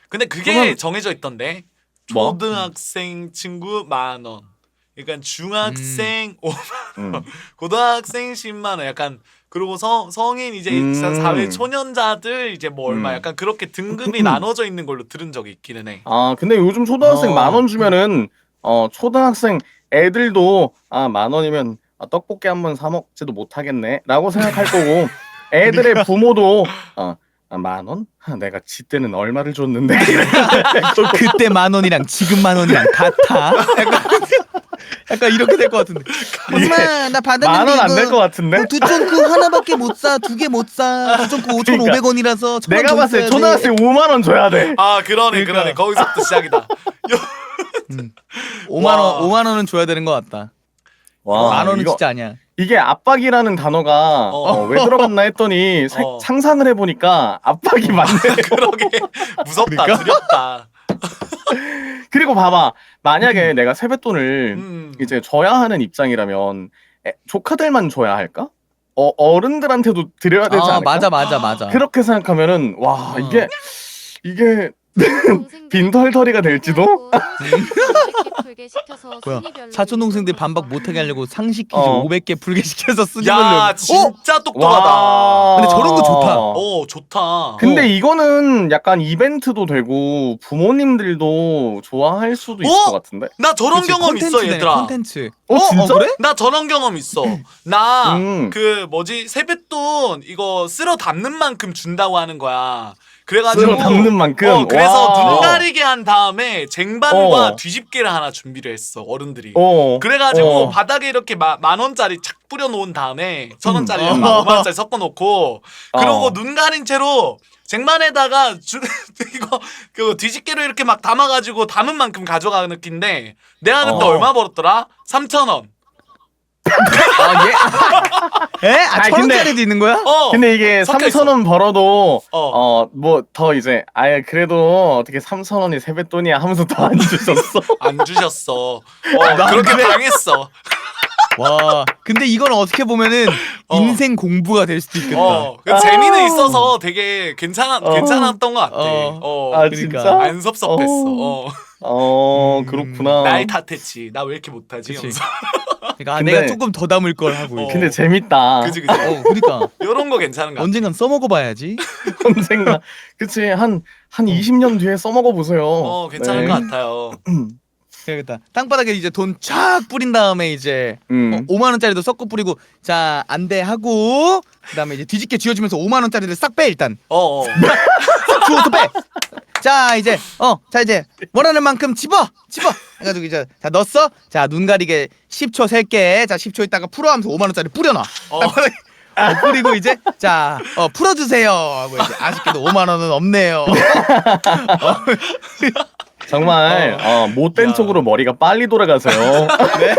근데 그게 그러면- 정해져 있던데. 뭐? 초등학생 친구 10,000원. 그러니까 중학생 5만 원, 음. 고등학생 10만 원. 약간 그러고서 성인 이제 사회 초년자들 이제 뭐 얼마 약간 그렇게 등급이 나눠져 있는 걸로 들은 적이 있기는 해. 근데 요즘 초등학생 10,000원 주면은 초등학생 애들도 10,000원이면 떡볶이 한번 사 먹지도 못하겠네 라고 생각할 거고 애들의 부모도 10,000원? 내가 지 때는 얼마를 줬는데. 그때 10,000원이랑 지금 10,000원이랑 같아. 약간 이렇게 될 것 같은데. 엄마 나 받았는데 10,000원 안 될 것 같은데? 두쫑크 하나밖에 못 사, 두 개 못 사. 두쫑크 5,500원이라서 내가 봤을 때 초등학생 5만 원 줘야 돼. 그러네. 그러니까. 거기서부터 시작이다. 5만 원은 줘야 되는 것 같다. 와, 10,000원은 이거- 진짜 아니야. 이게 압박이라는 단어가 왜 들어갔나 했더니 상상을 해보니까 압박이 맞네. 그러게 무섭다, 그러니까? 두렵다. 그리고 봐봐. 만약에 내가 세뱃돈을 이제 줘야 하는 입장이라면 조카들만 줘야 할까? 어른들한테도 드려야 되지 않을까? 맞아. 그렇게 생각하면은 와 이게 빈털터리가 될지도? 뭐야? 사촌 동생들 반박 못하게 하려고 상식 퀴즈 어. 500개 풀게 시켜서 쓰지 야 진짜 똑똑하다. 와. 근데 저런 거 좋다. 좋다. 근데 이거는 약간 이벤트도 되고 부모님들도 좋아할 수도 있을 것 같은데? 나 저런 경험 있어 얘들아. 콘텐츠. 진짜? 그래? 나 저런 경험 있어. 나 음. 그 뭐지 세뱃돈 이거 쓸어 담는 만큼 준다고 하는 거야. 그래가지고 쓸어 담는 만큼? 그래서 와. 눈 가리게 한 다음에 쟁반과 어. 뒤집개를 하나 준비를 했어 어른들이. 어. 그래가지고 어. 바닥에 이렇게 만 원짜리 착 뿌려 놓은 다음에 1,000원짜리 어. 5만 원짜리 섞어 놓고 그러고 어. 눈 가린 채로 쟁반에다가 이거 그 뒤집개로 이렇게 막 담아가지고 담은 만큼 가져가는 느낌인데 내가 그때 얼마 벌었더라? 3,000원. 에? 아, 아니, 1,000원짜리도 있는 거야? 근데 이게 섞여 3,000원 벌어도 어. 뭐 더 이제 아예 그래도 어떻게 3,000원이 세뱃돈이야 하면서 더 안 주셨어. 안 주셨어. 그렇게 당했어. 와, 근데 이건 어떻게 보면은 인생 공부가 될 수도 있겠다. 그 재미는 있어서 되게 괜찮았던 것 같아. 아, 그러니까. 진짜? 안 섭섭했어. 그렇구나. 나이 탓했지. 나 왜 이렇게 못하지? 그치. 하면서. 그러니까 근데- 내가 조금 더 담을 걸 하고. 이제. 근데 재밌다. 그지. 그러니까 이런 거 괜찮은 거 같아. 언젠간 써먹어봐야지. 언젠가. 그치. 한 20년 뒤에 써먹어 보세요. 괜찮은 네. 것 같아요. 그래야겠다. 땅바닥에 이제 돈 쫙 뿌린 다음에 이제 5만 원짜리도 섞어 뿌리고 자 안돼 하고 그다음에 이제 뒤집게 쥐어주면서 5만 원짜리를 싹 빼 일단. 싹 주워서 빼. 자 이제 자 이제 원하는 만큼 집어 해가지고 이제 자 넣었어. 자 눈 가리게 10초 셀게. 자 10초 있다가 풀어 하면서 5만 원짜리 뿌려놔. 뿌리고 이제 자 풀어주세요 하고 이제 아쉽게도 5만 원은 없네요. 정말 못된 야. 쪽으로 머리가 빨리 돌아가세요. 네?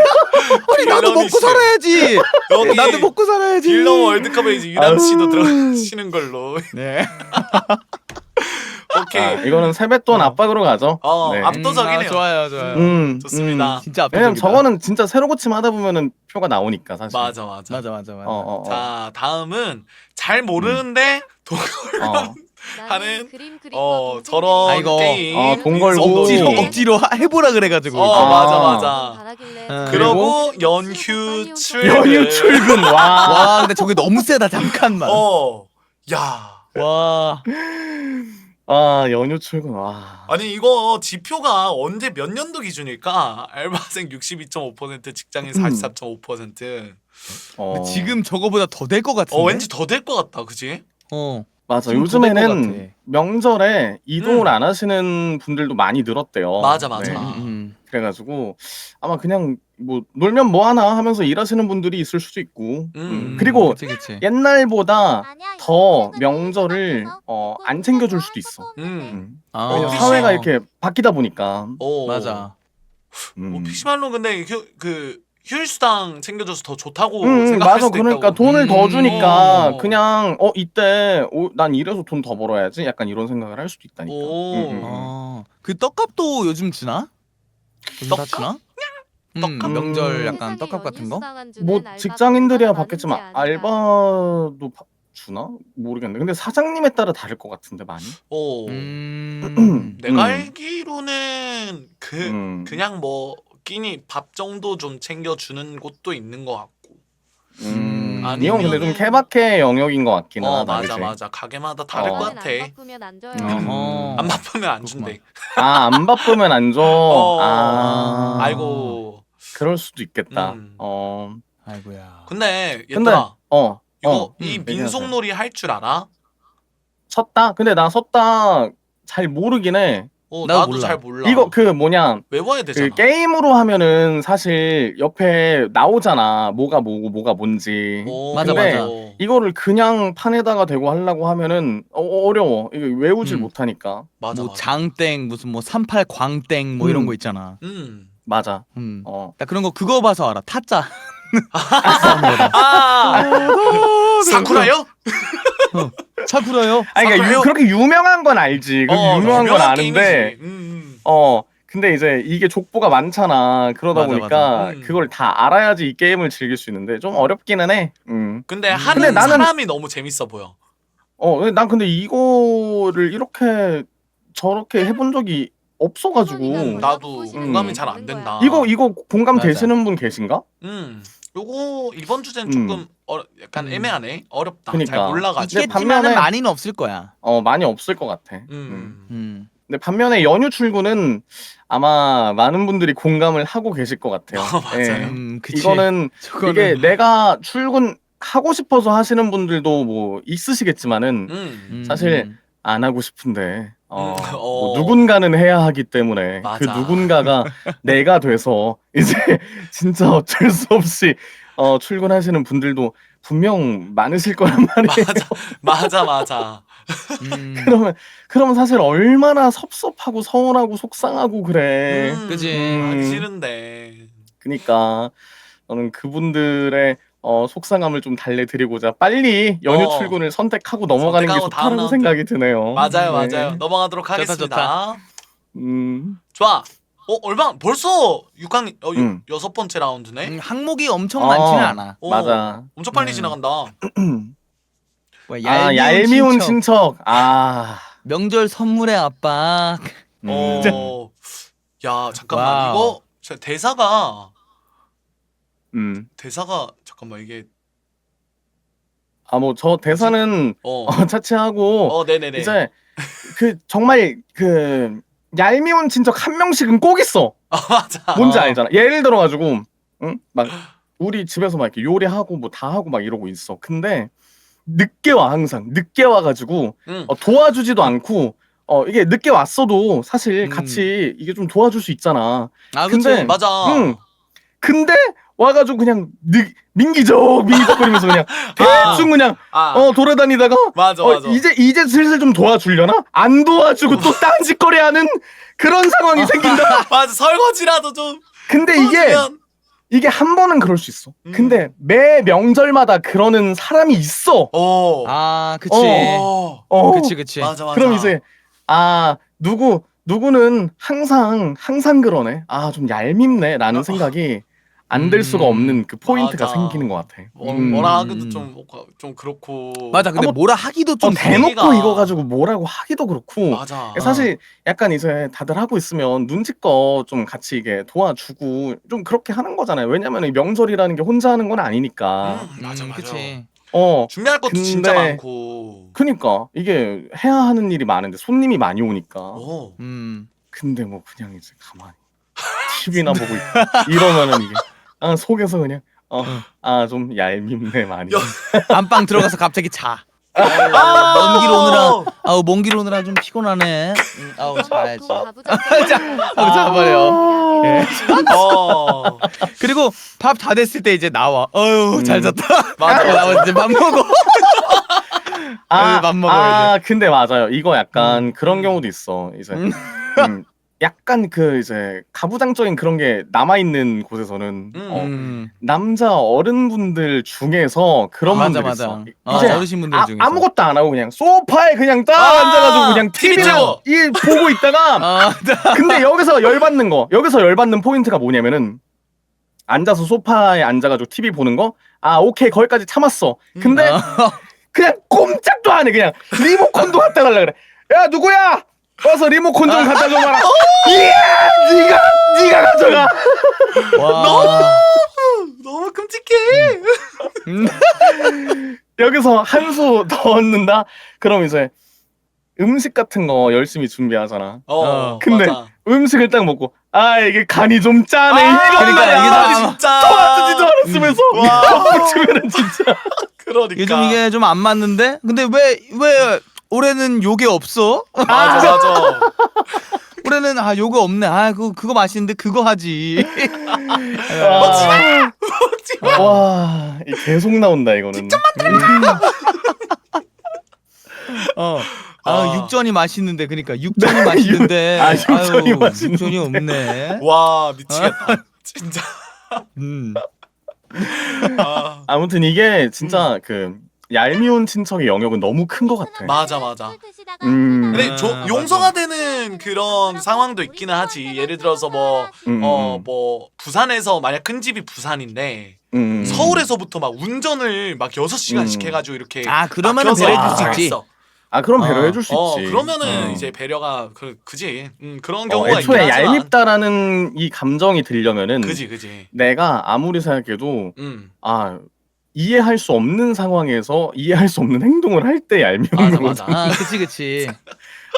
아니 나도 먹고 씨. 살아야지. 여기 나도 먹고 살아야지. 딜러 월드컵에 이제 유람 씨도 아유. 들어가시는 걸로. 네. 오케이. 이거는 세뱃돈 압박으로 가죠. 네. 압도적이네요. 좋아요. 좋습니다. 진짜 압도적이다. 왜냐면 저거는 진짜 새로 고침 하다 보면은 표가 나오니까 사실. 맞아. 맞아. 자 다음은 잘 모르는데 하는 저런 아이고. 게임. 돈 걸고. 억지로 해보라 그래가지고. 맞아. 그러고 그리고 연휴 출근. 연휴 출근. 와 근데 저게 너무 세다 잠깐만. 야. 와. 연휴 출근. 와. 아니 이거 지표가 언제 몇 년도 기준일까? 알바생 62.5%, 직장인 44.5%. 지금 저거보다 더 될 것 같은데. 왠지 더 될 것 같다, 그지? 맞아. 지금 더될것 요즘에는 같아. 명절에 이동을 안 하시는 분들도 많이 늘었대요. 맞아. 그래가지고 아마 그냥 뭐 놀면 뭐 하나 하면서 일하시는 분들이 있을 수도 있고. 그리고 그치. 옛날보다 더 명절을 안 챙겨줄 수도 있어. 왜냐면 그치. 사회가 이렇게 바뀌다 보니까. 맞아. 피시말로 근데 그 휴일수당 챙겨줘서 더 좋다고 맞아. 생각할 수도 그러니까 있다고. 돈을 더 주니까 어. 그냥 이때 난 이래서 돈 더 벌어야지 약간 이런 생각을 할 수도 있다니까. 그 떡값도 요즘 주나? 요즘 다 떡값? 주나? 떡값? 명절 약간 떡값 같은 거? 뭐 직장인들이야 받겠지만 알바도 주나? 모르겠네. 근데 사장님에 따라 다를 것 같은데 많이. 내가 음. 알기로는 그냥 뭐 끼니 밥 정도 좀 챙겨주는 곳도 있는 것 같고. 이건 근데 좀 케바케 영역인 것 같긴 하다. 맞아. 가게마다 다를 것 같아. 안 바쁘면 안 줘요. 안 바쁘면 안 준대. 안 바쁘면 안 줘. 아이고. 그럴 수도 있겠다. 아이고야. 근데 얘들아, 이거 이 얘기하세요. 민속놀이 할 줄 알아? 섰다? 근데 나 섰다 잘 모르긴 해. 나도 나도 몰라. 잘 몰라. 이거 외워야 되잖아. 그 게임으로 하면은 사실 옆에 나오잖아. 뭐가 뭐고 뭐가 뭔지. 맞아, 근데 맞아. 이거를 그냥 판에다가 대고 하려고 하면은 어려워. 이거 외우질 못하니까. 맞아. 뭐 장땡 무슨 뭐 38 광땡 뭐 이런 거 있잖아. 맞아. 나 그런 거 그거 봐서 알아. 타짜. 사쿠라요? 사쿠라요? 아니 그러니까 사쿠라요? 그렇게 유명한 건 알지. 그렇게 유명한 건 아는데 게임이지. 근데 이제 이게 족보가 많잖아. 그러다 맞아, 보니까 맞아. 그걸 다 알아야지 이 게임을 즐길 수 있는데 좀 어렵기는 해. 근데 하는 근데 나는- 사람이 너무 재밌어 보여. 난 근데 이거를 이렇게 저렇게 해본 적이 없어가지고 나도 공감이 잘 안 된다. 이거 공감 맞아. 되시는 분 계신가? 요거 이번 주제는 음. 조금 약간 애매하네. 어렵다. 그니까. 잘 몰라가지고. 이게 있겠지만은 반면에- 많이는 없을 거야. 많이 없을 것 같아. 음. 근데 반면에 연휴 출근은 아마 많은 분들이 공감을 하고 계실 것 같아요. 맞아요. 그치. 이거는 저거는- 이게 내가 출근하고 싶어서 하시는 분들도 뭐 있으시겠지만은 사실 안 하고 싶은데 뭐 누군가는 해야 하기 때문에 그 맞아. 누군가가 내가 돼서 이제 진짜 어쩔 수 없이 출근하시는 분들도 분명 많으실 거란 말이에요. 맞아. 그러면 사실 얼마나 섭섭하고 서운하고 속상하고 그래. 그치. 하기 싫은데. 그니까 저는 그분들의 속상함을 좀 달래드리고자 빨리 연휴 출근을 선택하고 넘어가는 게 선택하고 다음 좋다라고 라운드. 생각이 드네요. 맞아요. 네. 넘어가도록 좋다, 하겠습니다. 좋다. 좋아. 얼마 벌써 6강 음. 6번째 라운드네. 항목이 엄청 많지는 않아. 맞아. 엄청 빨리 지나간다. 뭐 얄미운 친척. 명절 선물의 압박. 야, 잠깐만. 와우. 이거 진짜 대사가 잠깐만 이게 뭐 저 대사는 차치하고 네네네. 이제 그 정말 그 얄미운 친척 한 명씩은 꼭 있어. 맞아. 뭔지 알잖아. 예를 들어가지고 막 우리 집에서 막 이렇게 요리하고 뭐 다 하고 막 이러고 있어. 근데 늦게 와 항상 늦게 와가지고 도와주지도 않고 이게 늦게 왔어도 사실 같이 이게 좀 도와줄 수 있잖아. 근데 맞아. 근데 와가지고 그냥 민기적거리면서 그냥 대충 그냥 돌아다니다가 맞아. 이제 슬슬 좀 도와주려나? 안 도와주고 또 딴짓거리하는 그런 상황이 생긴다. 맞아. 설거지라도 좀. 근데 이게 한 번은 그럴 수 있어. 근데 매 명절마다 그러는 사람이 있어. 그치. 그치. 맞아. 그럼 이제 누구는 항상 그러네. 좀 얄밉네라는 생각이 안 될 수가 없는 그 포인트가 맞아. 생기는 것 같아. 뭐라 하기도 좀 그렇고. 맞아. 근데 뭐라 하기도 좀 대놓고 분위기가- 이거 가지고 뭐라고 하기도 그렇고. 맞아. 사실 약간 이제 다들 하고 있으면 눈치껏 좀 같이 이게 도와주고 좀 그렇게 하는 거잖아요. 왜냐면 이 명절이라는 게 혼자 하는 건 아니니까. 맞아. 그치. 준비할 것도 진짜 근데- 많고. 그니까 이게 해야 하는 일이 많은데 손님이 많이 오니까. 근데 뭐 그냥 이제 가만히 TV나 보고 있고 이러면은 이게 속에서 그냥 좀 얄밉네 많이. 안방 들어가서 갑자기 자. 먼 길 오느라 좀 피곤하네. 자야지. 하고 자버려. 그리고 밥 다 됐을 때 이제 나와. 잘 잤다. 맞아. 나와 이제 밥 먹어. 밥 먹어야 근데 맞아요. 이거 약간 그런 경우도 있어. 이제 약간 그 이제 가부장적인 그런 게 남아 있는 곳에서는 남자 어른분들 중에서 그런 분들 있어. 이제 어르신분들 중에서 아무것도 안 하고 그냥 소파에 그냥 딱 앉아가지고 그냥 TV를 틀어. 보고 있다가 근데 여기서 열받는 포인트가 뭐냐면은 앉아서 소파에 앉아가지고 TV 보는 거 오케이 거기까지 참았어. 근데 그냥 꼼짝도 안 해. 그냥 리모컨도 갖다 달라 그래. 야 누구야? 와서 리모컨 좀 갖다 줘봐라. 이야, 네가 가져가. 너무 끔찍해. 여기서 한 수 더 얻는다. 그럼 이제 음식 같은 거 열심히 준비하잖아. 근데 맞아. 음식을 딱 먹고 이게 간이 좀 짜네. 이런 그러니까 말이야. 이게 진짜 도와주지도 않았으면서 덮치면은 진짜. 그러니까. 요즘 이게 좀 안 맞는데? 근데 왜 올해는 요게 없어? 맞아. 올해는 요거 없네. 그거 맛있는데 그거 하지. 와, 계속 나온다 이거는. 육전이 맛있는데 그러니까 육전이 맛있는데 육전이 맛있는데. 육전이 없네. 와 미치겠다. 진짜. 아무튼 이게 진짜 얄미운 친척의 영역은 너무 큰 것 같아. 맞아. 근데 용서가 되는 그런 상황도 있기는 하지. 예를 들어서 뭐 부산에서 만약 큰 집이 부산인데 서울에서부터 막 운전을 막 6시간씩 해가지고 이렇게 그러면은 막혀서 배려해줄 수 있지. 있어. 그럼 배려해줄 수 있지. 그러면은 어. 이제 배려가 그지. 그런 경우가 애초에 있긴 하지만. 얄밉다라는 이 감정이 들려면은 그지. 내가 아무리 생각해도 이해할 수 없는 상황에서 이해할 수 없는 행동을 할 때 얄미운 맞아. 거거든. 그치.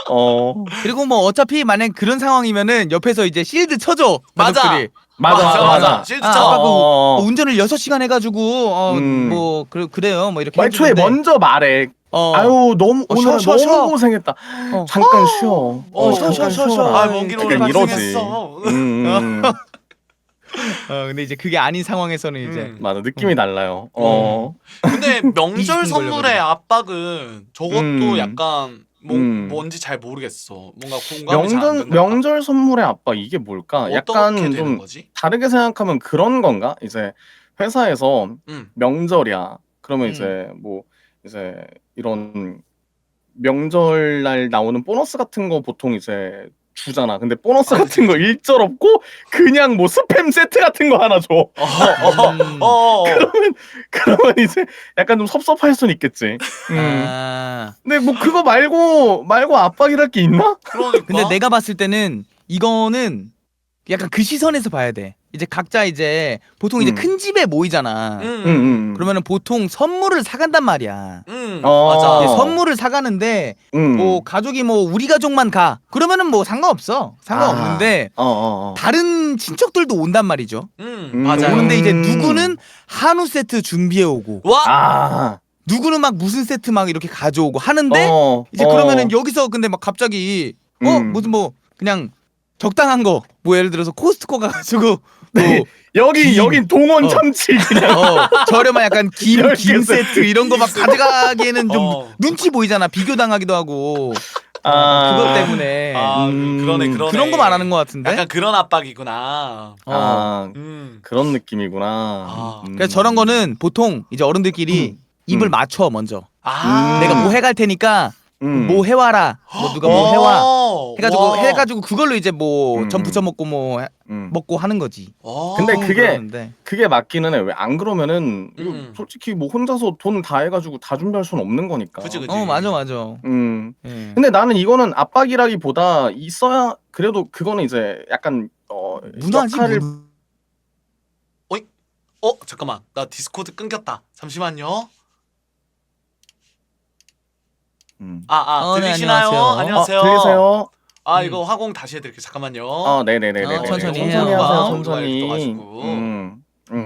어. 그리고 뭐 어차피 만약 그런 상황이면은 옆에서 이제 실드 쳐줘. 맞아. 가족들이. 맞아. 실드 아, 쳐. 아까 운전을 6시간 해가지고 뭐 그래요 뭐 이렇게 애초에 해주는데. 먼저 말해. 아유 너무 오늘 쉬어. 너무 고생했다. 잠깐 쉬어. 쉬어. 먼 길 약간 오래 이러지. 고생했어. 근데 이제 그게 아닌 상황에서는 이제 맞아 느낌이 달라요. 근데 명절 20분 선물의 걸려가지고. 압박은 저것도 약간 뭔지 잘 모르겠어. 뭔가 공감이 잘 안 된다. 명절 선물의 압박 이게 뭘까? 어떻게 약간 되는 좀 거지? 다르게 생각하면 그런 건가? 이제 회사에서 명절이야. 그러면 이제 뭐 이제 이런 명절날 나오는 보너스 같은 거 보통 이제 주잖아. 근데 보너스 같은 거 일절 없고 그냥 뭐 스팸 세트 같은 거 하나 줘. 그러면 이제 약간 좀 섭섭할 순 있겠지. 근데 뭐 그거 말고 압박이랄 게 있나? 그러니까. 근데 내가 봤을 때는 이거는 약간 그 시선에서 봐야 돼. 이제 각자 이제 보통 이제 큰 집에 모이잖아. 그러면은 보통 선물을 사간단 말이야. 맞아. 이제 선물을 사가는데 뭐 가족이 뭐 우리 가족만 가. 그러면은 뭐 상관없어. 상관없는데 다른 친척들도 온단 말이죠. 맞아요. 오는데 이제 누구는 한우 세트 준비해 오고 와. 누구는 막 무슨 세트 막 이렇게 가져오고 하는데 이제 그러면은 여기서 근데 막 갑자기 무슨 뭐 그냥 적당한 거 뭐 예를 들어서 코스트코 가가지고 뭐 여긴 동원 참치 그냥 저렴한 약간 김 10개 세트 이런 거 막 가져가기에는 좀 눈치 보이잖아. 비교당하기도 하고 그것 때문에 그러네. 그런 거 말하는 것 같은데. 약간 그런 압박이구나. 그런 느낌이구나. 그래서 저런 거는 보통 이제 어른들끼리 입을 맞춰 먼저. 아. 내가 뭐 해갈 테니까 뭐 해와라. 뭐 누가 뭐 해와. 해가지고 그걸로 이제 뭐 전 부쳐 먹고 뭐 먹고 하는 거지. 근데 그러는데. 그게 맞기는 해. 왜 안 그러면은 이거 솔직히 뭐 혼자서 돈 다 해가지고 다 준비할 수는 없는 거니까. 그치. 맞아. 근데 나는 이거는 압박이라기보다 있어야 그래도 그거는 이제 약간 문화지. 역할을 잠깐만. 나 디스코드 끊겼다. 잠시만요. 네, 들리시나요? 안녕하세요. 안녕하세요. 들리세요? 이거 화공 다시 해드릴게요. 잠깐만요. 네네네네. 천천히 해요. 해요. 천천히. 떠가지고.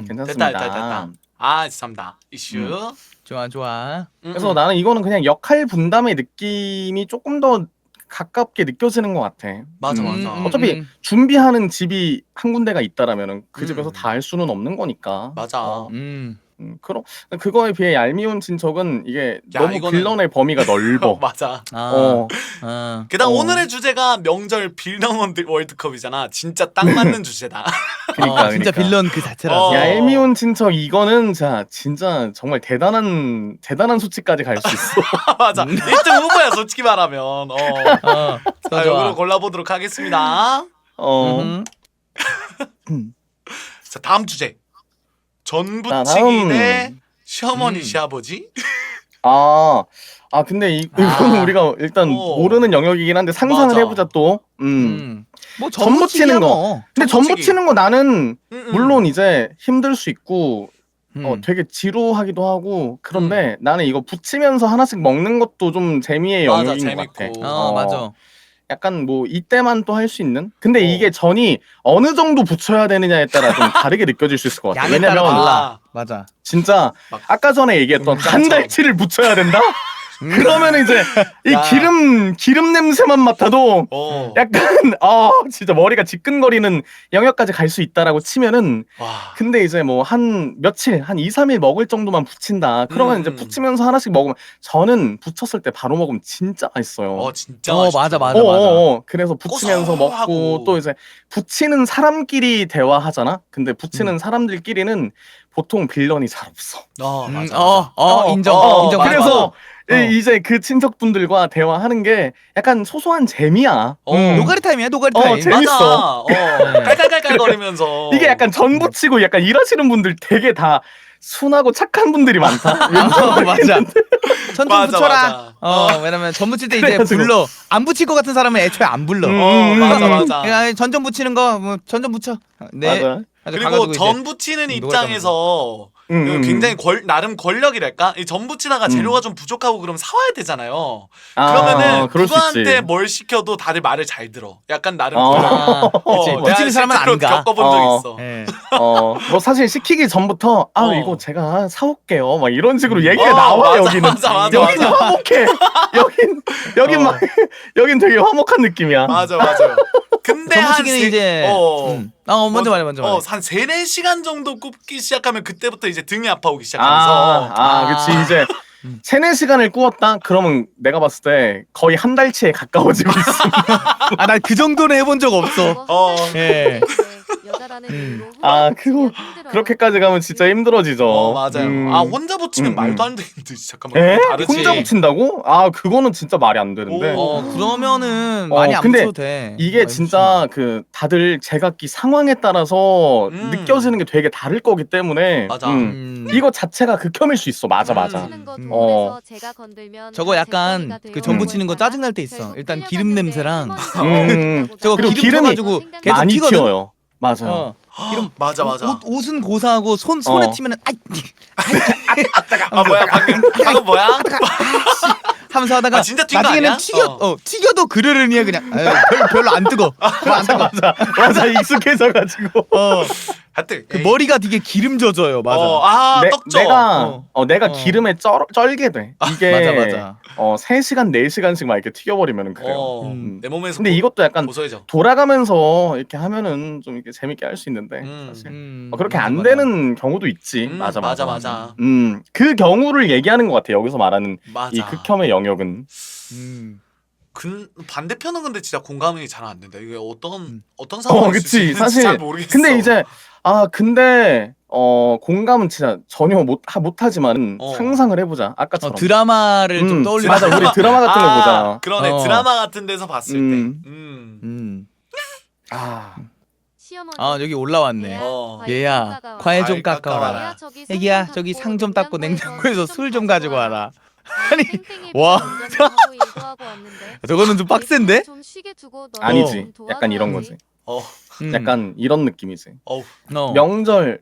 괜찮습니다. 됐다. 죄송합니다. 이슈. 좋아. 그래서 나는 이거는 그냥 역할 분담의 느낌이 조금 더 가깝게 느껴지는 것 같아. 맞아. 어차피 준비하는 집이 한 군데가 있다라면은 그 집에서 다 할 수는 없는 거니까. 맞아. 그거에 비해 얄미운 친척은 이게 너무 이거는- 빌런의 범위가 넓어. 맞아. 게다가 오늘의 주제가 명절 빌런 월드컵이잖아. 진짜 딱 맞는 주제다. 그러니까 진짜 빌런 그 자체라서. 얄미운 얄미운 친척 이거는 진짜 정말 대단한 수치까지 갈 수 있어. 맞아. 1등 후보야 솔직히 말하면. 좋아. 이거 골라보도록 하겠습니다. 자 다음 주제. 전부치기 대 시어머니 시아버지. 근데 이거는 우리가 일단 모르는 영역이긴 한데 상상을 맞아. 해보자 또. 뭐 전부치는 거. 뭐. 근데 전부치는 거 나는 물론 이제 힘들 수 있고 되게 지루하기도 하고 그런데 나는 이거 붙이면서 하나씩 먹는 것도 좀 재미의 맞아, 영역인 것 재밌고. 같아. 맞아. 약간 뭐 이때만 또 할 수 있는? 근데 이게 전이 어느 정도 붙여야 되느냐에 따라 좀 다르게 느껴질 수 있을 것 같아. 양에 따라 왜냐면 달라. 맞아. 진짜 아까 전에 얘기했던 한 달치를 붙여야 된다? 그러면 이제 이 야. 기름 냄새만 맡아도 어. 약간 진짜 머리가 지끈거리는 영역까지 갈 수 있다라고 치면은 와. 근데 이제 뭐 한 며칠 한 2, 3일 먹을 정도만 붙인다. 그러면 이제 붙이면서 하나씩 먹으면 저는 붙였을 때 바로 먹으면 진짜 맛있어요. 진짜 맛있죠. 맞아, 맞아. 그래서 붙이면서 고소하고. 먹고 또 이제 붙이는 사람끼리 대화하잖아. 근데 붙이는 사람들끼리는 보통 빌런이 잘 없어. 맞아. 인정. 인정. 그래서 맞아. 이제 그 친척분들과 대화하는 게 약간 소소한 재미야. 노가리 타임이야, 노가리 타임. 재밌어. 깔깔깔깔거리면서 이게 약간 전 붙이고 약간 일하시는 분들 되게 다 순하고 착한 분들이 많다. 맞아. 전 좀 맞아, 붙여라. 맞아. 왜냐면 전 붙일 때 이제 그래가지고. 불러. 안 붙일 것 같은 사람은 애초에 안 불러. 맞아. 전좀 붙이는 거, 뭐 전좀 붙여. 네. 맞아. 그리고 전 붙이는 입장에서 굉장히 나름 권력이랄까? 이 전 붙이다가 재료가 좀 부족하고 그럼 사와야 되잖아요. 그러면은 그럴 수 누구한테 있지. 뭘 시켜도 다들 말을 잘 들어. 약간 나름 그치. 내가 붙이는 사람은 안 실제로 가. 겪어본 적 있어. 예. 뭐 사실 시키기 전부터 이거 제가 사올게요. 막 이런 식으로 얘기가 맞아, 나와 여기는. 맞아. 여기는 화목해. 여긴 막 여긴 되게 화목한 느낌이야. 맞아. 근데 한 전부치기는 이제 먼저 말해. 한 3-4시간 정도 굽기 시작하면 그때부터 이제 등이 아파오기 시작하면서 그치 이제 3-4시간을 구웠다? 그러면 내가 봤을 때 거의 한 달치에 가까워지고 있어. 난 그 정도는 해본 적 없어. 예. 그거 그렇게까지 가면 진짜 힘들어지죠. 맞아요. 혼자 붙이면 말도 안 되는데 잠깐만. 에? 다르지. 혼자 붙인다고? 그거는 진짜 말이 안 되는데. 그러면은 많이 안 근데 붙여도 돼. 이게 진짜 그 다들 제각기 상황에 따라서 느껴지는 게 되게 다를 거기 때문에 맞아. 이거 자체가 극혐일 수 있어. 맞아. 저거 약간 그 전 붙이는 거 짜증 날 때 있어. 일단 기름 냄새랑 저거 그리고 기름 튀어가지고 계속 많이 튀거든. 튀어요. 맞아요. 기름 맞아. 옷은 고사하고 손에 튀면은 뭐야 방금 뭐야? 하면서 하다가 진짜 튄거 나중에는 아니야? 튀겨도 그르르니야 그냥. 별로 안 뜨거. 맞아 익숙해져가지고. 하여튼 그 머리가 되게 기름 젖어요. 맞아. 떡져. 내가 기름에 쩔게 돼. 이게 맞아. 3시간 4시간씩 막 이렇게 튀겨버리면은 그래요. 내 몸에서 근데 이것도 약간 고소해져. 돌아가면서 이렇게 하면은 좀 이렇게 재밌게 할 수 있는데 사실 그렇게 안 되는 경우도 있지. 맞아. 그 경우를 얘기하는 것 같아. 여기서 말하는 이 극혐의 영역은. 반대편은 근데 진짜 공감이 잘 안 된다. 이게 어떤 상황이 그치. 있을지 사실 잘 모르겠어. 근데 이제 공감은 진짜 전혀 못하지만 상상을 해보자. 아까처럼 드라마를 좀 떠올리자. 맞아. 우리 드라마 같은 거 보자. 그러네. 드라마 같은 데서 봤을 때. 여기 올라왔네. 얘야, 과일 좀 깎아와라. 애기야, 저기 상 좀 닦고 냉장고에서 술 좀 가지고 와라. 아니, 와. 저거는 좀 빡센데? 아니지. 약간 이런 거지. 약간 이런 느낌이지. 명절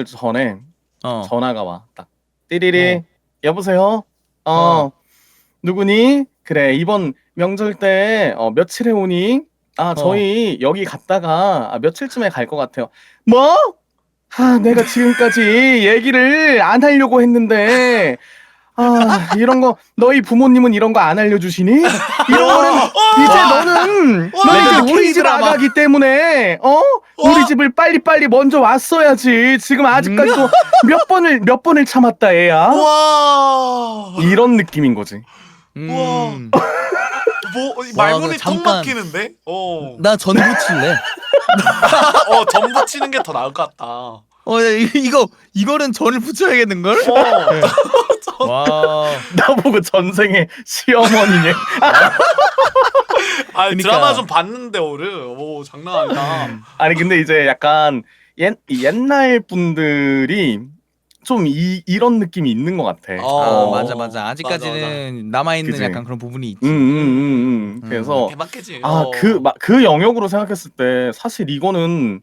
전에 전화가 와. 딱 띠리리. 여보세요? 누구니? 그래, 이번 명절 때 며칠에 오니? 저희 여기 갔다가 며칠쯤에 갈 것 같아요. 뭐? 내가 지금까지 얘기를 안 하려고 했는데 이런 거 너희 부모님은 이런 거 안 알려주시니? 이런 거는 이제 너는 우리 집 아가기 때문에 우리 집을 빨리빨리 먼저 왔어야지. 지금 아직까지도 몇 번을 참았다 애야. 와. 이런 느낌인 거지. 말문이 턱 막히는데? 나 전 붙일래. 전 붙이는 게 더 나을 것 같다. 이거는 전을 붙여야겠는 걸? 와. 나보고 전생에 시어머니냐? 그러니까. 드라마 좀 봤는데 장난 아니다. 아니 근데 이제 약간 옛날 분들이 좀 이런 느낌이 있는 것 같아. 맞아. 아직까지는 남아있는 그치. 약간 그런 부분이 있지. 그래서 개막해지. 그 영역으로 생각했을 때 사실 이거는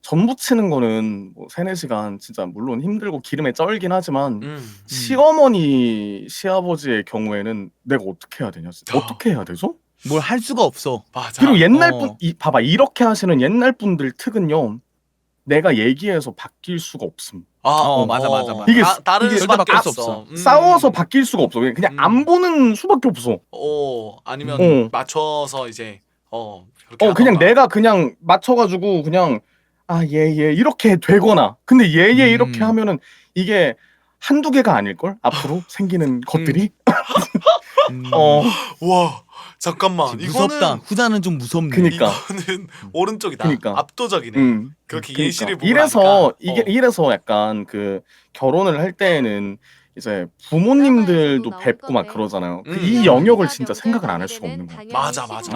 전 붙이는 거는 뭐 3-4시간 진짜 물론 힘들고 기름에 쩔긴 하지만 시어머니 시아버지의 경우에는 내가 어떻게 해야 되냐? 어떻게 해야 되죠? 뭘 할 수가 없어. 맞아. 그리고 옛날 분 봐봐 이렇게 하시는 옛날 분들 특은요. 내가 얘기해서 바뀔 수가 없음. 맞아. 이게 다른 이게 수밖에 절대 바뀔 수 없어. 싸워서 바뀔 수가 없어. 그냥 음. 안 보는 수밖에 없어. 아니면 맞춰서 이제 그렇게 그냥 하던가. 내가 그냥 맞춰가지고 그냥 얘 이렇게 되거나. 근데 얘 이렇게 하면은 이게 한두 개가 아닐걸? 앞으로 생기는 것들이? 와 잠깐만 무섭다. 이거는 후자는 좀 무섭네. 그니까. 이거는 오른쪽이다. 그니까. 압도적이네. 그렇게 그러니까. 예시를 보고 이래서 나니까. 이래서 약간 그 결혼을 할 때에는 이제 부모님들도 드라마에서도 뵙고 막 나올 그러잖아요. 건데. 이 영역을 진짜 생각을 안 할 수가 없는 거야. 맞아. 맞아.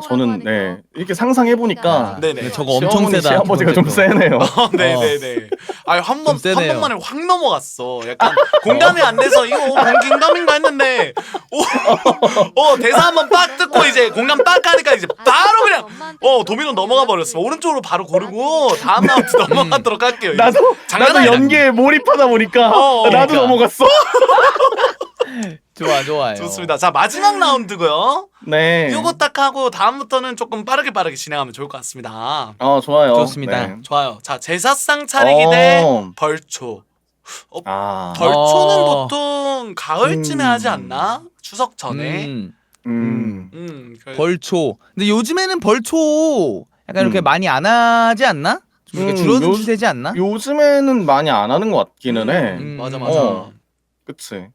저는 이렇게 상상해 보니까 네네. 근데 저거 엄청 시어머니, 세다. 시아버지가 좀 세네요. 네네네. 한 좀 세네요. 번만에 확 넘어갔어. 약간 공감이 안 돼서 이거 공감인가 했는데 대사 한 번 빡 듣고 이제 공감 빡 하니까 이제 바로 그냥 도미노 넘어가 버렸어. 오른쪽으로 바로 고르고 다음 라운드 넘어가도록 할게요. 장난 나도 아니다. 연기에 몰입하다 보니까 나도 그러니까. 넘어갔어. 좋아요. 좋습니다. 자 마지막 라운드고요. 네. 요거 딱 하고 다음부터는 조금 빠르게 진행하면 좋을 것 같습니다. 좋아요. 좋습니다. 네. 좋아요. 자 제사상 차리기 대 벌초. 벌초는 보통 가을쯤에 하지 않나? 추석 전에. 벌초. 근데 요즘에는 벌초 약간 이렇게 많이 안 하지 않나? 좀 이렇게 줄어든 추세지 않나? 요즘에는 많이 안 하는 것 같기는 해. 맞아. 그치.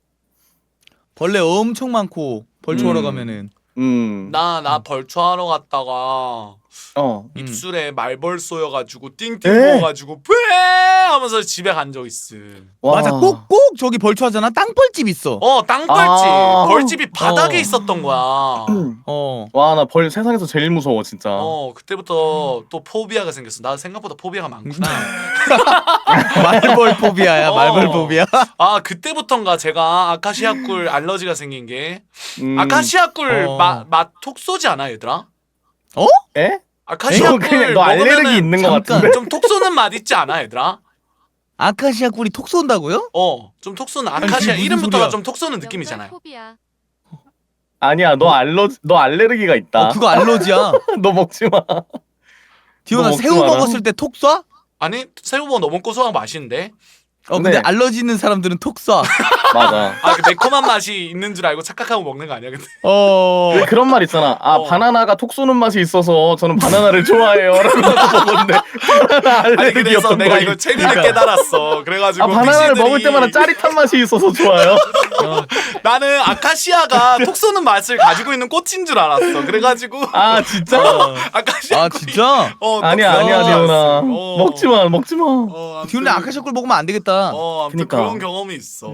벌레 엄청 많고 벌초하러 가면은 나 벌초하러 갔다가 입술에 말벌 쏘여가지고 띵띵 부어가지고 푸에 하면서 집에 간 적 있음. 맞아. 꼭 저기 벌초하잖아. 땅벌집 있어. 땅벌집. 벌집이 바닥에 있었던 거야. 와, 나 벌 세상에서 제일 무서워, 진짜. 그때부터 또 포비아가 생겼어. 나 생각보다 포비아가 많구나. 말벌 포비아야. 말벌 포비아. 그때부터인가 제가 아카시아 꿀 알러지가 생긴 게 아카시아 꿀 맛 톡 쏘지 않아 얘들아? 에? 아카시아 꿀 너 알레르기 있는 것 같은데? 좀 톡 쏘는 맛 있지 않아 얘들아? 아카시아 꿀이 톡 쏜다고요? 좀 톡 쏘는 아니, 아카시아 그게 무슨 이름부터가 소리야? 좀 톡 쏘는 느낌이잖아요. 아니야, 너 알레르기가 있다. 그거 알러지야. 너 먹지 마. 디오나 먹지 새우 마라. 먹었을 때 톡 쏴? 아니 새우버거 너무 고소하고 맛있는데? 근데 네. 알러지 있는 사람들은 톡 쏴. 맞아. 그 매콤한 맛이 있는 줄 알고 착각하고 먹는 거 아니야 근데? 왜 그런 말 있잖아. 바나나가 톡 쏘는 맛이 있어서 저는 바나나를 좋아해요. 라고 먹었는데 바나나 아니 그래서 알레르기였던 내가 거야. 이거 최근에 깨달았어. 그래가지고 바나나를 픽시들이 먹을 때마다 짜릿한 맛이 있어서 좋아요. 나는 아카시아가 톡 쏘는 맛을 가지고 있는 꽃인 줄 알았어. 그래가지고 진짜? 아카시아 꿀이 진짜? 톡 아니야, 쏘는 디오나. 맛을. 먹지 마. 디오나 아카시아 꿀 먹으면 안 되겠다. 아무튼 그니까. 그런 경험이 있어.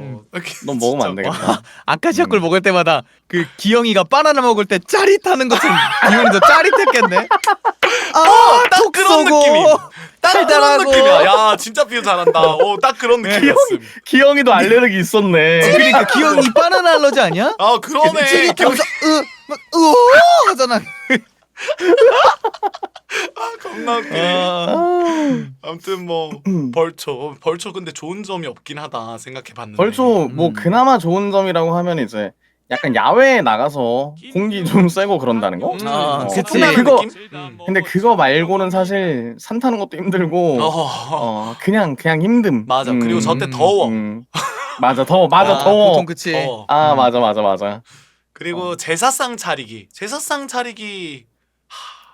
너 먹으면 안 되겠다. 아카시아 꿀 먹을 때마다 그 기영이가 바나나 먹을 때 짜릿하는 것처럼 디오니도 짜릿했겠네. 딱 톡 그런 쏘고 느낌이. 딱 그런 달달하고. 느낌이야. 야 진짜 비유 잘한다. 딱 그런 느낌이었음. 기영이도 알레르기 있었네. 그러니까 기영이 바나나 알러지 아니야? 그러네. 하면서 하잖아. 겁나 웃기네. 아무튼 뭐 벌초 근데 좋은 점이 없긴 하다 생각해봤는데. 벌초 그나마 좋은 점이라고 하면 이제 약간 야외에 나가서 공기 좀 쐬고 그런다는 거? 그치. 소풍 그거- 느낌? 근데 그거 말고는 사실 산 타는 것도 힘들고 그냥 힘듦. 맞아. 그리고 저 때 더워. 맞아 더워. 보통 그치. 맞아. 그리고 제사상 차리기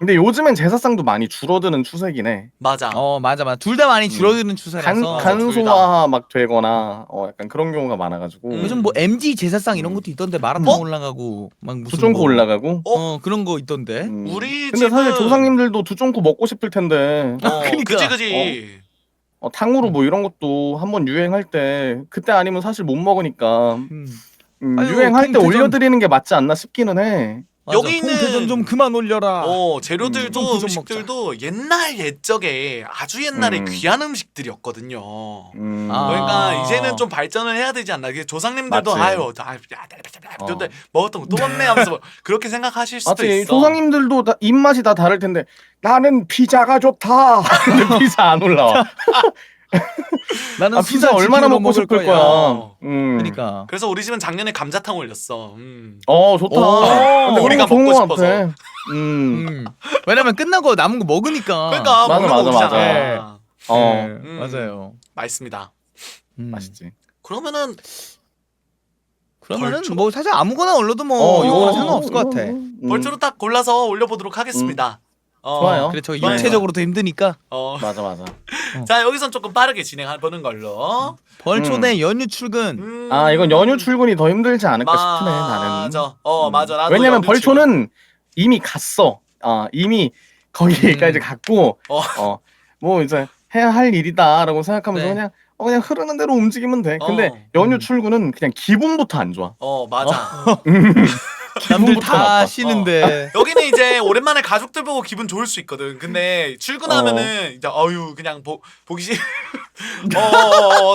근데 요즘엔 제사상도 많이 줄어드는 추세긴 해. 맞아. 맞아. 둘 다 많이 줄어드는 추세라서. 간소화 막 되거나 약간 그런 경우가 많아가지고 요즘 뭐 MG 제사상 이런 것도 있던데 마라톤 올라가고 막 무슨 두쫑코 뭐- 올라가고. 그런 거 있던데. 우리 근데 사실 집은- 조상님들도 두쫑코 먹고 싶을 텐데 그러니까. 그지. 탕후루 뭐 이런 것도 한번 유행할 때 그때 아니면 사실 못 먹으니까 아유, 유행할 때 통태전- 올려드리는 게 맞지 않나 싶기는 해. 맞아, 여기는- 통태전 좀 그만 올려라. 재료들도 좀 먹자. 음식들도 옛날 옛적에 아주 옛날에 귀한 음식들이었거든요. 그러니까 이제는 좀 발전을 해야 되지 않나. 이게 조상님들도 맞지. 먹었던 거 또 먹네 하면서 뭐 그렇게 생각하실 수도 맞지. 있어. 조상님들도 입맛이 다 다를 텐데 나는 피자가 좋다. 근데 피자 안 올라와. 나는 아 피자 수다 얼마나 지키로 먹고 싶을 거야. 어. 그러니까. 그래서 우리 집은 작년에 감자탕 올렸어. 좋다. 오. 근데 우리가 우리가 좋은 먹고 거 같아. 왜냐면 끝나고 남은 거 먹으니까. 그러니까 맞아, 먹는 거 맞아, 오잖아. 맞아. 어 네, 맞아요. 맛있습니다. 맛있지. 그러면은 그러면은 벌초? 뭐 사실 아무거나 올려도 뭐 이거 상관없을 것 같아. 벌초로 딱 골라서 올려보도록 하겠습니다. 좋아요. 그래 저 네. 육체적으로도 힘드니까 맞아 맞아. 자 여기선 조금 빠르게 진행해보는 걸로. 벌초 내 연휴 출근. 음. 이건 연휴 출근이 더 힘들지 않을까 싶네 나는. 맞아. 맞아. 나도 왜냐면 연휴 벌초는 이미 갔어. 이미 거기까지 갔고 뭐 이제 해야 할 일이다라고 생각하면서 네. 그냥 흐르는 대로 움직이면 돼. 근데 연휴 출근은 그냥 기분부터 안 좋아. 맞아. 남들 기분부터 다 나빠. 쉬는데. 여기는 이제 오랜만에 가족들 보고 기분 좋을 수 있거든. 근데 출근하면은 이제 그냥 보기 싫.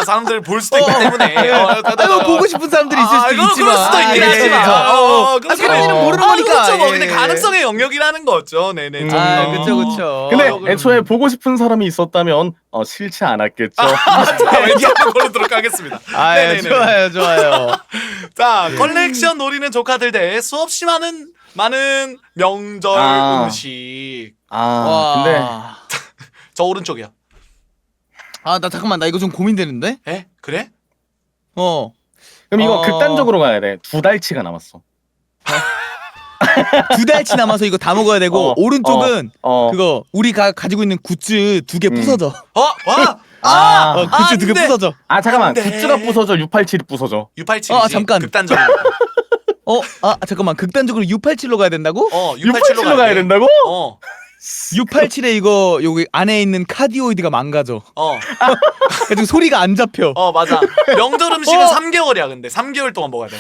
사람들 볼 수도 있기 때문에. 아이고 보고 싶은 사람들이 있을 수도 그럴 있지만. 수도 있긴 하지만. 사람들은 모르는 거니까. 그렇죠. 뭐 근데 예. 가능성의 영역이라는 거죠. 네네. 좀 더. 그쵸. 근데 그럼. 애초에 보고 싶은 사람이 있었다면 싫지 않았겠죠. 자, 얘기하는 걸로 들도록 하겠습니다. 네네네. 좋아요. 자, 컬렉션 노리는 조카들 대 수없이 많은 명절 음식. 근데 저 오른쪽이요. 나 잠깐만 나 이거 좀 고민되는데. 에? 그래? 그럼 이거 극단적으로 가야 돼. 2달치가 남았어. 2달치 남아서 이거 다 먹어야 되고 오른쪽은 그거 우리가 가지고 있는 굿즈 2개 부서져. 굿즈 2개 부서져. 잠깐만. 안 돼. 굿즈가 부서져. 687이 부서져. 687이지. 잠깐. 극단적으로. 잠깐만 극단적으로 687로 가야 된다고? 687로 가야 된다고? 687에 이거 여기 안에 있는 카디오이드가 망가져. 그래서 소리가 안 잡혀. 맞아. 명절 음식은 3개월이야. 근데 3개월 동안 먹어야 돼.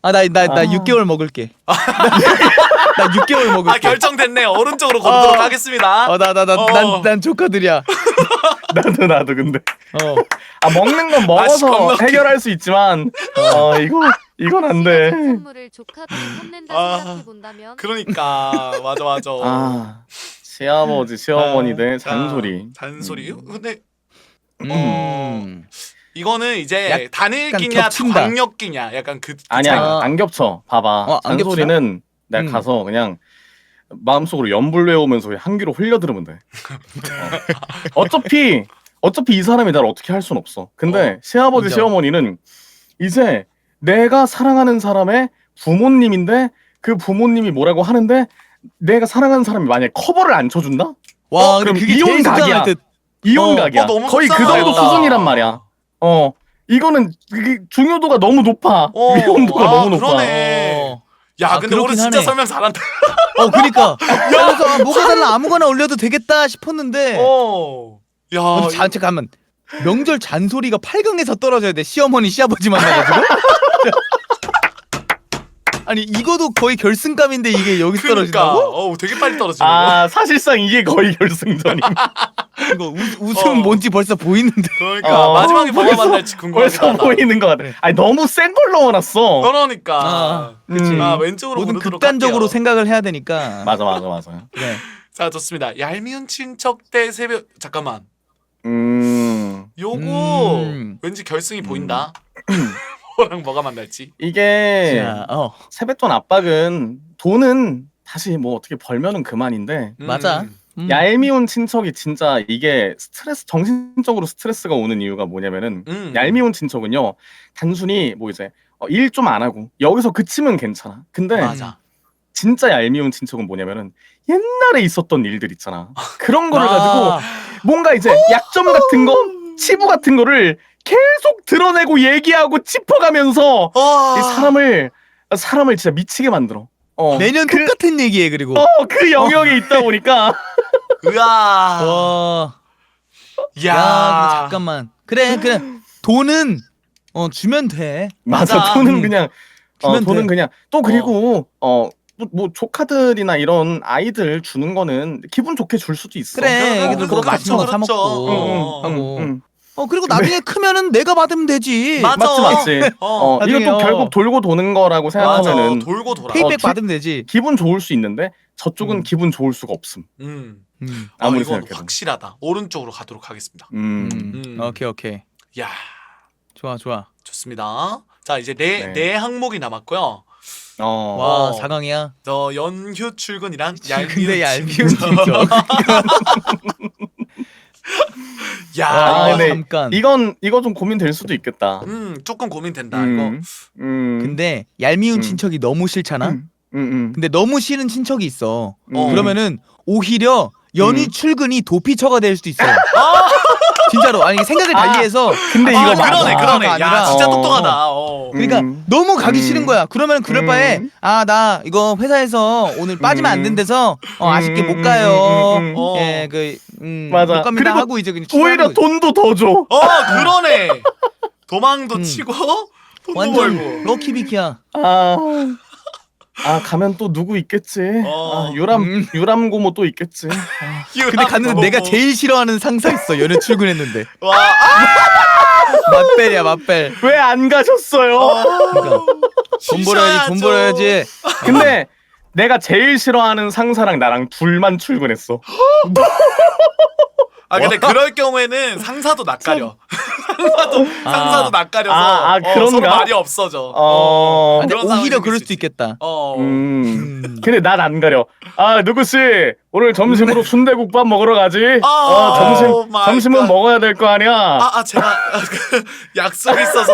나 6개월 먹을게. 나 6개월 먹을게. 결정됐네요. 오른쪽으로 고르도록 하겠습니다. 난 조카들이야. 나도 근데. 먹는 건 먹어서 겁먹기. 해결할 수 있지만 이건 안 돼. 선물을 조카들이 탐낸다 생각해 본다면 그러니까 맞아. 시아버지 시어머니 대 잔소리. 잔소리. 근데 이 이거는 이제 약간 단일기냐 겹친다. 광역기냐 약간 그 아니야 아. 안 겹쳐. 봐봐. 안 잔소리는 내가 가서 그냥 마음속으로 연불 외우면서 그냥 한 귀로 흘려 들으면 돼. 어차피 이 사람이 나를 어떻게 할 순 없어. 근데 시아버지 인정. 시어머니는 이제 내가 사랑하는 사람의 부모님인데 그 부모님이 뭐라고 하는데 내가 사랑하는 사람이 만약에 커버를 안 쳐준다? 와 그럼 근데 그게 이혼 제일 각이야. 속상할 듯. 이혼 각이야. 너무 거의 그 정도 속상하겠다. 수준이란 말이야. 이거는 그게 중요도가 너무 높아. 위험도가 너무 높아. 그러네. 야 근데 그렇긴 오늘 진짜 하네. 설명 잘한다. 그니까. 그래서 뭐가 달라 아무거나 올려도 되겠다 싶었는데. 야 잠깐만. 명절 잔소리가 8강에서 떨어져야 돼. 시어머니 시아버지 만나가지고. 아니 이거도 거의 결승감인데 이게 여기서 떨어진다고? 되게 빨리 떨어지네. 사실상 이게 거의 결승전임. 이거 우승은 뭔지 벌써 보이는데. 그러니까 마지막에 뭐가 벌써- 만날지 궁금하겠다. 벌써 보이는 것 같아. 아니 너무 센 걸 넣어놨어. 그러니까. 그치. 왼쪽으로 모든 고르도록 극단적으로 할게요. 생각을 해야 되니까. 맞아. 네. 자 좋습니다. 얄미운 친척 대 새벽. 잠깐만. 요거 왠지 결승이 보인다. 뭐랑 뭐가 만날지. 이게 자, 세뱃돈 압박은 돈은 다시 뭐 어떻게 벌면은 그만인데 맞아. 얄미운 친척이 진짜 이게 정신적으로 스트레스가 오는 이유가 뭐냐면은 얄미운 친척은요 단순히 뭐 이제 일 좀 안 하고 여기서 그치면 괜찮아. 근데 맞아. 진짜 얄미운 친척은 뭐냐면은 옛날에 있었던 일들 있잖아. 그런 거를 가지고 뭔가 이제 약점 같은 거, 치부 같은 거를 계속 드러내고 얘기하고 짚어가면서 이 사람을 진짜 미치게 만들어. 매년 똑같은 얘기해 그리고. 그 영역에 있다 보니까. 으아. 와. 야, 잠깐만. 그래. 돈은 주면 돼. 맞아. 돈은 그냥 주면 돈은 돼. 그냥 또 그리고 뭐 조카들이나 이런 아이들 주는 거는 기분 좋게 줄 수도 있어. 그래. 애기들 뭐 그렇죠, 맛있는 거 사 그렇죠. 먹고 하고. 그리고 나중에 크면은 내가 받으면 되지. 맞아. 맞지. 나중에, 이것도 결국 돌고 도는 거라고 맞아. 생각하면은 돌고 돌아. 페이백 기- 받으면 되지. 기분 좋을 수 있는데 저쪽은 음. 기분 좋을 수가 없음. 아무리 이건 생각해도. 확실하다. 오른쪽으로 가도록 하겠습니다. 오케이 오케이. 야, 좋아. 좋습니다. 자, 이제 네. 네 항목이 남았고요. 와 어. 4강이야. 저 연휴 출근이랑 얄미운 근데 얄미운 친구. 친척. 야, 아, 이거 네. 잠깐. 이거 좀 고민될 수도 있겠다. 조금 고민된다 이거. 근데 얄미운 음. 친척이 너무 싫잖아. 음. 근데 너무 싫은 친척이 있어. 어. 그러면은 오히려 연휴 출근이 도피처가 될 수도 있어. 진짜로. 아니 생각을 달리해서. 근데 아, 이거 맞아. 그러네. 야, 아니라. 진짜 어. 똑똑하다. 그러니까 너무 가기 싫은 거야. 그러면 그럴 바에 음. 나 이거 회사에서 오늘 빠지면 안 된대서 아쉽게 못 가요. 어. 예, 맞아. 못 갑니다 그리고 하고 이제 그냥 오히려 취소하는 거지. 돈도 더 줘. 그러네. 도망도 치고 돈도 완전 벌고. 럭키비키야. 가면 또 누구 있겠지. 어. 유람 고모 또 있겠지. 근데 갔는데 내가 제일 싫어하는 상사 있어. 연애 출근했는데. 와, 맛벨이야 맛벨. 왜 안 가셨어요? 그러니까 돈 벌어야지 돈 벌어야지. 근데 내가 제일 싫어하는 상사랑 나랑 둘만 출근했어. 근데 그럴 경우에는 상사도 낯가려. 상사도 낯가려서 그런가? 서로 말이 없어져. 근데 그런 상황이 오히려 생길 그럴 수 수도 있겠다. 근데 난 안 가려. 누구씨 오늘 점심으로 순대국밥 먹으러 가지. 오 마이 점심은 갓. 먹어야 될 거 아니야. 제가 그 약속이 있어서.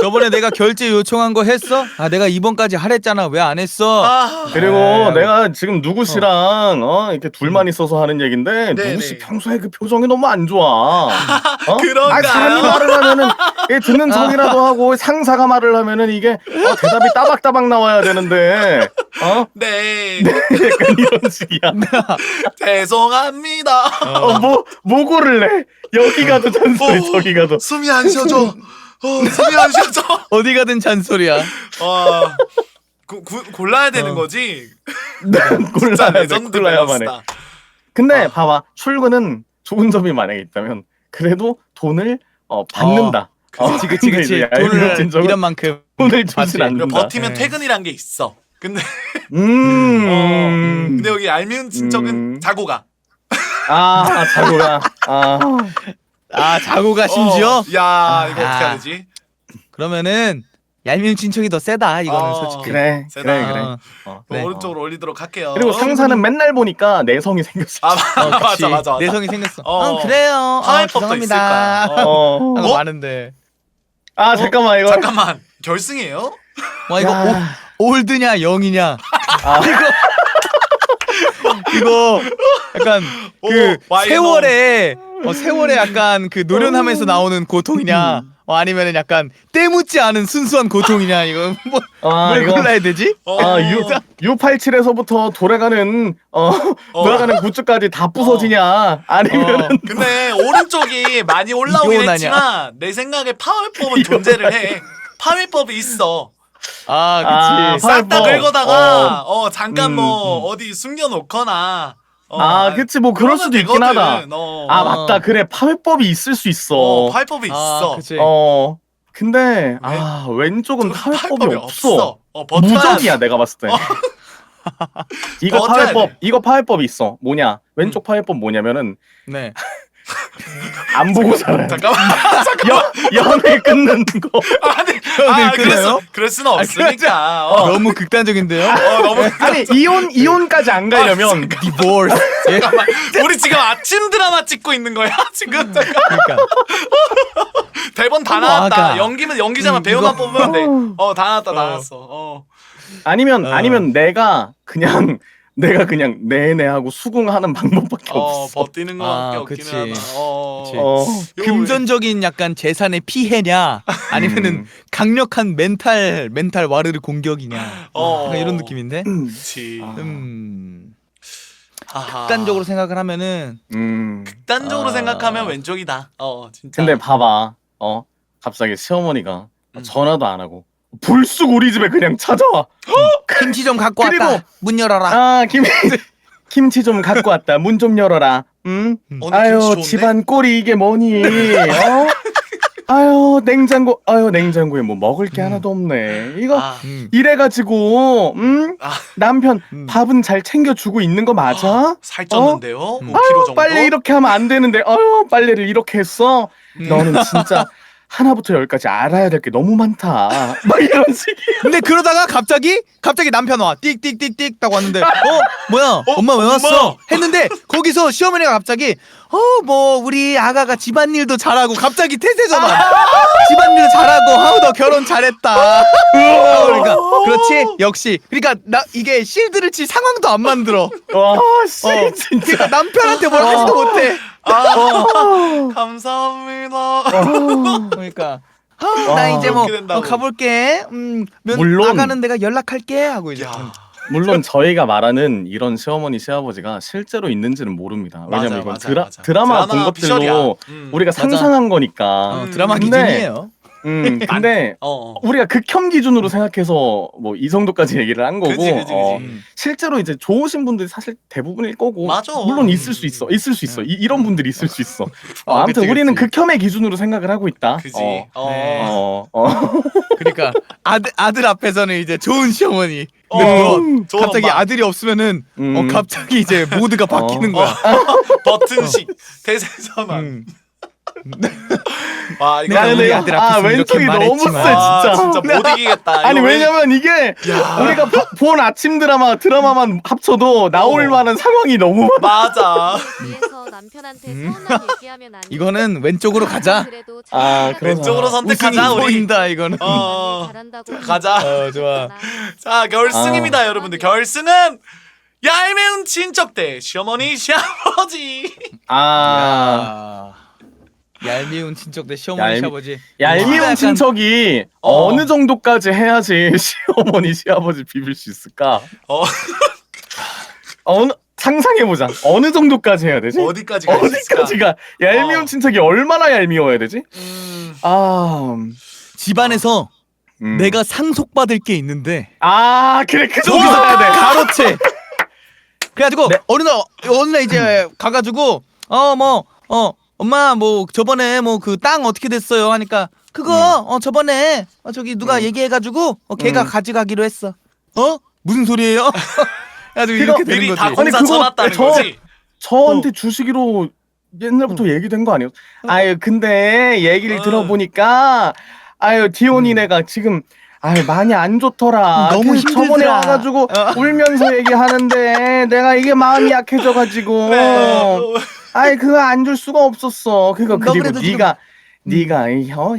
저번에 내가 결제 요청한 거 했어? 내가 이번까지 하랬잖아. 왜 안 했어? 그리고 에이, 내가 지금 누구씨랑 이렇게 둘만 있어서 하는 얘긴데 네네. 누구씨 평소에 그 표정이 너무 안 좋아. 그런가요? 사람이 말을 하면은 듣는 척이라도 하고 상사가 말을 하면은 이게 대답이 따박따박 나와야 되는데 네. 약간 이런 식이야. 죄송합니다. 뭐 고를래? 여기 가도 잔소리 저기 가도. 숨이 안 쉬어져. 숨이 안 쉬어져. 어디 가든 잔소리야. 골라야 되는 거지. 골라야 돼. 레전드 골라야만 해. 밸런스다. 근데 봐봐, 출근은 좋은 점이 만약에 있다면 그래도 돈을 받는다. 그치. 근데 이제 돈을 얄미운 친척은 이런 만큼. 돈을 맞지. 주진 않는다. 버티면 네. 퇴근이란 게 있어. 근데 음. 근데 여기 얄미운 친척은 자고 가. 자고가. 자고 가 심지어? 야 이거 어떻게 야. 해야 되지? 그러면은 얄미운 친척이 더 세다 이거는 어. 솔직히. 그래. 세다. 네. 오른쪽으로 올리도록 할게요. 그리고 상사는 맨날 보니까 내성이 생겼어. 그치. 맞아. 내성이 생겼어. 어. 그래요. 화해법도 있을 죄송합니다. 거야. 하는 거 어? 많은데. 잠깐만 이거. 잠깐만 결승이에요? 와 이거 야. 올드냐 영이냐. 이거 약간 그 와이너. 세월에 약간 그 노련하면서 나오는 고통이냐. 아니면은 약간 때묻지 않은 순수한 고통이냐. 이거 뭘 이거 골라야 되지? U87에서부터 돌아가는 돌아가는 굿즈까지 다 부서지냐 아니면 근데 오른쪽이 많이 올라오긴 이혼하냐. 했지만 내 생각에 파회법은 존재를 해. 파회법이 있어. 그치. 싹 다 파회법. 긁어다가 잠깐 어디 숨겨놓거나 그치 뭐 그럴 수도 있긴 하다. 되거든. 맞다 그래 파회법이 있을 수 있어. 파회법이 있어. 그치. 근데 왼쪽은 파회법이 없어. 버텨야 무적이야 내가 봤을 때. 이거 버텨야 파회법 돼. 이거 파회법이 있어. 뭐냐 왼쪽 파회법 뭐냐면은 네. 안 보고 살아야 돼. 잠깐만. 연애 끊는 거. 그럴 수는 없으니까. 너무 극단적인데요? 너무 아니 이혼까지 안 가려면 디보스. 잠깐만. 우리 지금 아침 드라마 찍고 있는 거야 지금. 그러니까. 대본 다 나왔다. 아까. 연기면 연기자만 배우만 이거- 뽑으면 돼. 다 나왔다 나왔어. 아니면 내가 그냥 내내 하고 수긍하는 방법밖에 없어. 버티는 거밖에 없긴 그치. 하다. 그치. 금전적인 약간 재산의 피해냐 아니면은 강력한 멘탈 와르르 공격이냐 약간 이런 느낌인데. 그치. 아하. 극단적으로 생각을 하면은 극단적으로 생각하면 왼쪽이다. 진짜. 근데 봐봐. 갑자기 시어머니가 전화도 안 하고 불쑥 우리 집에 그냥 찾아와. 김치 좀 갖고 그리고- 왔다. 문 열어라. 김치 좀 갖고 왔다. 문 좀 열어라. 어느 아유 김치 좋은데? 집안 꼴이 이게 뭐니? 아유 냉장고에 뭐 먹을 게 하나도 없네. 이거 아, 이래가지고 아. 남편 밥은 잘 챙겨주고 있는 거 맞아? 살쪘는데요? 5kg 정도? 빨래 이렇게 하면 안 되는데 빨래를 이렇게 했어? 너는 진짜 하나부터 열까지 알아야 될 게 너무 많다. 막 이런 식이. 근데 그러다가 갑자기 남편 와 띡띡띡띡 딱 왔는데 뭐야 엄마 왜 왔어 했는데 거기서 시어머니가 갑자기 뭐 우리 아가가 집안일도 잘하고 갑자기 태세전환 집안일도 잘하고 너 결혼 잘했다. 그러니까 그렇지 역시 그러니까 나 이게 실드를 칠 상황도 안 만들어. 와 씨, 진짜. 그러니까 남편한테 뭘 하지도 못해. 감사합니다. 그러니까 나 이제 뭐 그렇게 된다고. 가볼게. 물론- 나가는 내가 연락할게 하고 이제. 야, 물론 저희가 말하는 이런 시어머니 시아버지가 실제로 있는지는 모릅니다. 왜냐면 맞아요, 이건 맞아요, 맞아요. 드라마 본 것들로 비주얼이야. 우리가 상상한 거니까. 드라마 근데- 기준이에요. 근데 우리가 극혐 기준으로 생각해서 뭐 이 정도까지 얘기를 한 거고 그치. 실제로 이제 좋으신 분들이 사실 대부분일 거고 맞아. 물론 있을 수 있어 이런 분들이 있을 수 있어. 아무튼 그치, 우리는 그치. 극혐의 기준으로 생각을 하고 있다. 그지. 네. 그러니까 아들 앞에서는 이제 좋은 시어머니. 근데 또 좋은 갑자기 엄마. 아들이 없으면은 갑자기 이제 모드가 바뀌는 거야. 버튼식 대세전환. 와 이거 내가 근데 우리 아들 앞에서 왼쪽이 이렇게 너무 세 말했지만. 진짜. 진짜 못 이기겠다. 아니 이거 왜냐면 이게 우리가 본 아침 드라마만 합쳐도 나올 만한 상황이 너무 많아. 맞아. 위에서 남편한테 서운한 얘기하면 안 돼. 이거는 왼쪽으로 가자. 그래도 아, 잘 그래서 왼쪽으로 선택하자 우승이 우리. 보인다 이거는. 잘한다고 가자. 좋아. 자 결승입니다 여러분들. 결승은 얄매운 친척 대 시어머니 시아버지. 얄미운 친척 대 시어머니 시아버지. 얄미운 약간- 친척이 어느 정도까지 해야지 시어머니 시아버지 비빌 수 있을까? 어. 상상해보자. 어느 정도까지 해야 되지? 어디까지 갈 수 있을까? 어디까지가 얄미운 친척이 얼마나 얄미워야 되지? 집안에서 음. 내가 상속받을 게 있는데 그래 그 저기서 정도 해야 돼. 가로채. 그래가지고 어느 날 이제 가가지고 엄마 뭐 저번에 뭐 그 땅 어떻게 됐어요 하니까 그거 저번에 저기 누가 얘기해가지고 걔가 가져가기로 했어. 무슨 소리예요? 그래가지고 이렇게 되는 미리 거지. 다 공사 아니, 그거 쳐놨다는 저- 거지. 저한테 주시기로 옛날부터 얘기된 거 아니에요? 근데 얘기를 들어보니까 디오니네가 지금 많이 안 좋더라. 너무 그래서 저번에 힘들더라. 와가지고 울면서 얘기하는데 내가 이게 마음이 약해져가지고 그거 안 줄 수가 없었어. 그리고 그래도 지금- 네가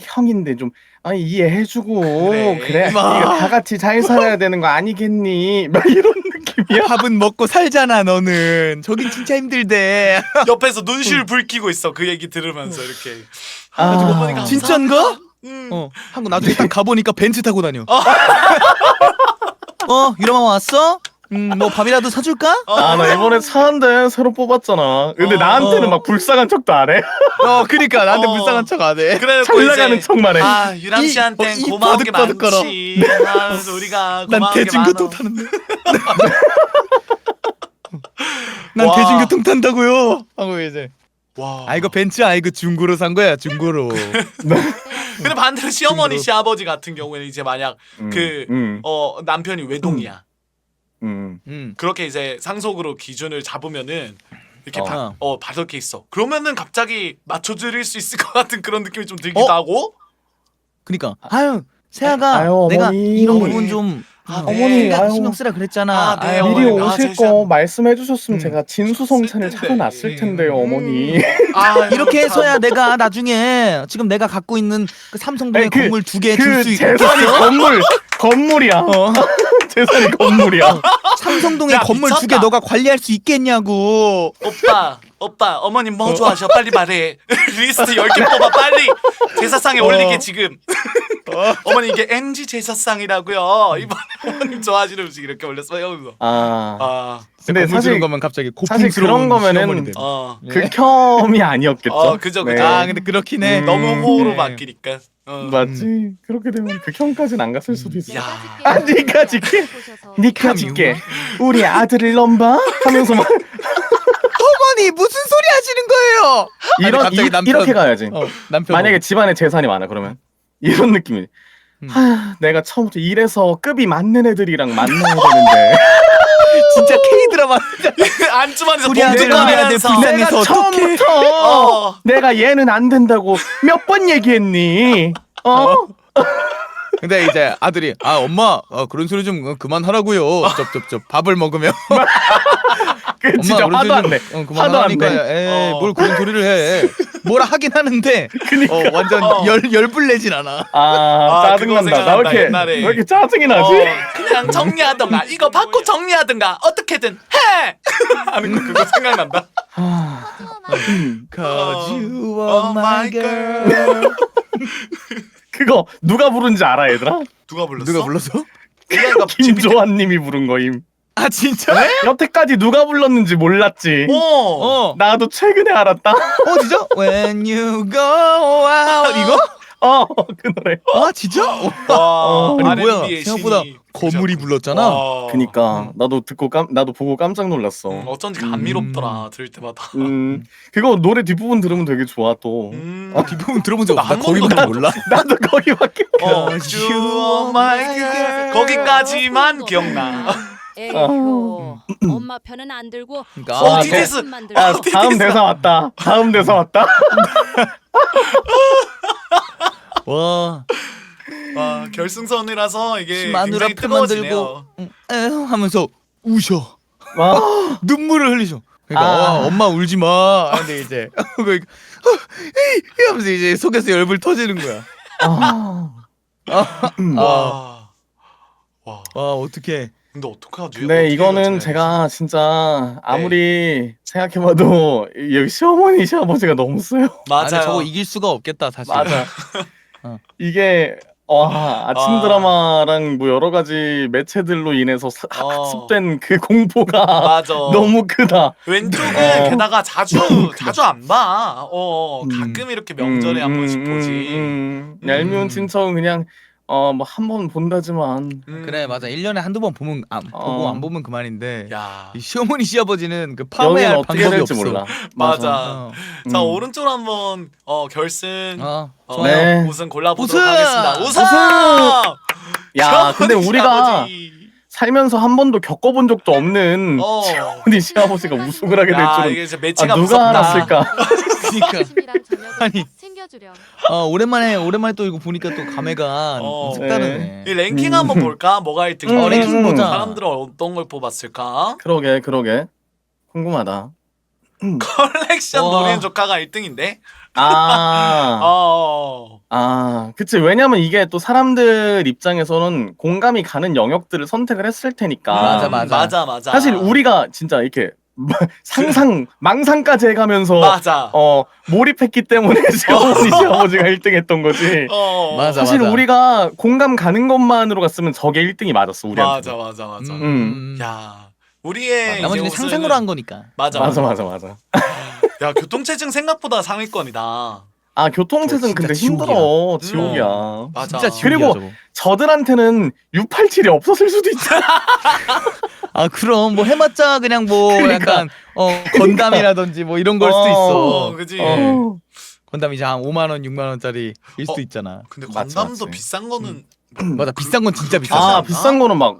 형인데 좀 이해해주고 그래. 그래. 네가 다 같이 잘 살아야 되는 거 아니겠니? 막 이런 느낌이야. 밥은 먹고 살잖아 너는. 저긴 진짜 힘들대. 옆에서 눈시울 붉히고 있어. 그 얘기 들으면서 이렇게. 아, 진짠가? 음. 한국 나중에 딱 가보니까 벤츠 타고 다녀. 이러면 왔어? 뭐 밥이라도 사줄까? 나 이번에 차 한 대 새로 뽑았잖아. 근데 나한테는 막 불쌍한 척도 안 해. 그러니까 나한테 어. 불쌍한 척 안 해. 그래 잘 나가는 척만 해. 유람 씨한텐 이 고마운 게 버득버득거려. 많지. 그래서 우리가 난 고마운 게 대중교통 많아. 타는데. 난 와. 대중교통 탄다고요. 하고 이제. 와. 이거 벤츠 이거 중고로 산 거야 중고로. 근데 반대로 시어머니 시아버지 같은 경우에는 이제 만약 남편이 외동이야. 그렇게 이제 상속으로 기준을 잡으면은 이렇게 받을 게 있어. 그러면은 갑자기 맞춰드릴 수 있을 것 같은 그런 느낌이 좀 들기도 하고. 그러니까 세아가 내가 어머니. 이런 부분 좀 어머니, 신경 쓰라 그랬잖아. 네, 미리 어머니. 오실 제가- 거 말씀해 주셨으면 제가 진수성찬을 쓸 텐데. 차려놨을 텐데요, 어머니. 이렇게 해서야 내가 나중에 지금 내가 갖고 있는 그 삼성동에 아니, 건물 2개 줄 그 수 재산이 있겠어? 건물이야. 재산이 건물이야. 삼성동에 야, 건물 미쳤다. 2개 너가 관리할 수 있겠냐고. 오빠, 어머님 뭐 좋아하셔? 빨리 말해. 리스트 10개 뽑아 빨리. 제사상에 올리게 지금. 어머니 이게 MG 제사상이라고요. 이번에 어머님 좋아하시는 음식 이렇게 올렸어요. 근데 건물 사실 주는 거면 갑자기 사실 고풍스러운 그런 거면은 시어머니 되네. 극혐이 아니었겠죠. 그죠. 네. 근데 그렇긴 해. 너무 호로 네. 바뀌니까. 맞지. 그렇게 되면 극혐까지는 안 갔을 수도 있어. 야. 니가 짓게? 니가 짓게? 우리 아들을 넘봐? 하면서 막 어머니 무슨 무슨 소리 하시는 거예요? 갑자기 남편- 이렇게 가야지. 남편 만약에 집안에 재산이 많아 그러면 이런 느낌이. 내가 처음부터 이래서 급이 맞는 애들이랑 만나야 되는데 진짜 K 드라마 안주머니에서 우리 봉투 아들 꺼내면서 불쌍해. 내가 그래서 처음부터 내가 얘는 안 된다고 몇 번 얘기했니? 근데 이제 아들이 엄마 그런 소리 좀 그만하라고요. 쩝쩝쩝 밥을 먹으면 그 진짜 엄마 화도 안 내. 좀 그만하니까 화도 안 에이 뭘 그런 소리를 해. 뭐라 하긴 하는데 그니까. 완전 열불 내진 않아. 짜증난다. 그거 나 생각난다, 왜 옛날에. 이렇게 짜증이 나지? 그냥 정리하던가 이거 받고 정리하던가 어떻게든 해 하는 거 그거 생각난다. Cause you Oh are my my girl. 그거 누가 부른지 알아 얘들아? 누가 불렀어? 누가 불렀어? 얘가 김조한님이 부른 거임. 아 진짜? 여태까지 누가 불렀는지 몰랐지. 나도 최근에 알았다. 진짜? When you go out 이거? 그 노래. 진짜? 와, 아니 뭐야 R&B의 생각보다 신이 거물이 불렀잖아. 와. 그니까 나도 나도 보고 깜짝 놀랐어. 어쩐지 감미롭더라 들을 때마다. 그거 노래 뒷부분 들으면 되게 좋아 또. 뒷부분 들어본 적 없어. 나 한 거기밖에 번도 몰라. 나도 거기밖에. You are my girl. 거기까지만 기억나. 에휴, 엄마 편은 안 들고 그러니까 디디스. 만들고 다음 대사 왔다. 다음 대사 왔다. 와 와, 결승선이라서 이게 마누라 굉장히 편 만들고 뜨거워지네요. 에휴 하면서 우셔. 와. 눈물을 흘리죠. 그러니까 엄마 울지 마. 근데 이제 그러니까 하면서 이제 속에서 열불 터지는 거야. 와. 와. 어떡해. 근데 어떡하지? 근데 어떻게 이거는 이어지나요? 제가 진짜 아무리 생각해봐도 여기 시어머니 시아버지가 너무 세요. 맞아요. 아니, 저거 이길 수가 없겠다 사실. 맞아. 이게 아침 아. 드라마랑 뭐 여러 가지 매체들로 인해서 학습된 그 공포가 맞아. 너무 크다. 왼쪽은 게다가 자주 안 봐. 가끔 이렇게 명절에 한 번씩 보지. 얄미운 친척은 그냥 뭐 한 번 본다지만 그래 맞아. 1년에 한두 번 보면 보고 안 보면 그만인데 야. 이 시어머니 시아버지는 그 여기는 파괴할 어떻게 방법이 될지 없어. 몰라. 맞아. 자, 음. 오른쪽 한번 결승 좋아요. 네. 우승 골라보도록 우승! 하겠습니다. 우승! 야, 근데 시어머니, 우리가 시아버지. 살면서 한 번도 겪어본 적도 없는 시어머니 시아버지가 우승을 하게 될 야, 줄은 이게 진짜 매치가 누가 무섭다. 알았을까? 그러니까 점심이랑 저녁을 아니. 다 챙겨주렴. 오랜만에 또 이거 보니까 또 감회가 색다르네. 이 랭킹 한번 볼까? 뭐가 1등인지. 랭킹 보자. 사람들은 어떤 걸 뽑았을까? 그러게 궁금하다. 컬렉션 와. 노리는 조카가 1등인데? 그치. 왜냐면 이게 또 사람들 입장에서는 공감이 가는 영역들을 선택을 했을 테니까. 맞아. 사실 우리가 진짜 이렇게 망상까지 해가면서 맞아. 몰입했기 때문에 시어머니 시아버지가 1등 했던 거지. 맞아. 사실 우리가 공감 가는 것만으로 갔으면 저게 1등이 맞았어, 우리한테. 맞아. 야, 우리의 나머지는 이제 상상으로 우승은- 한 거니까. 맞아. 야, 교통체증 생각보다 상위권이다. 교통체증 진짜 근데 지옥이야. 힘들어. 지옥이야. 맞아. 진짜 지옥이야, 그리고 저거. 저들한테는 687이 없었을 수도 있잖아. 그럼 뭐 해봤자 그냥 뭐 그러니까. 약간 건담이라든지 뭐 이런 걸 수도 있어. 그지. 건담이 이제 한 5만 원, 6만 원짜리일 수도 있잖아. 근데 맞지, 건담도 맞지. 비싼 거는 맞아, 비싼 건 진짜 비싸. 않나? 비싼 거는 막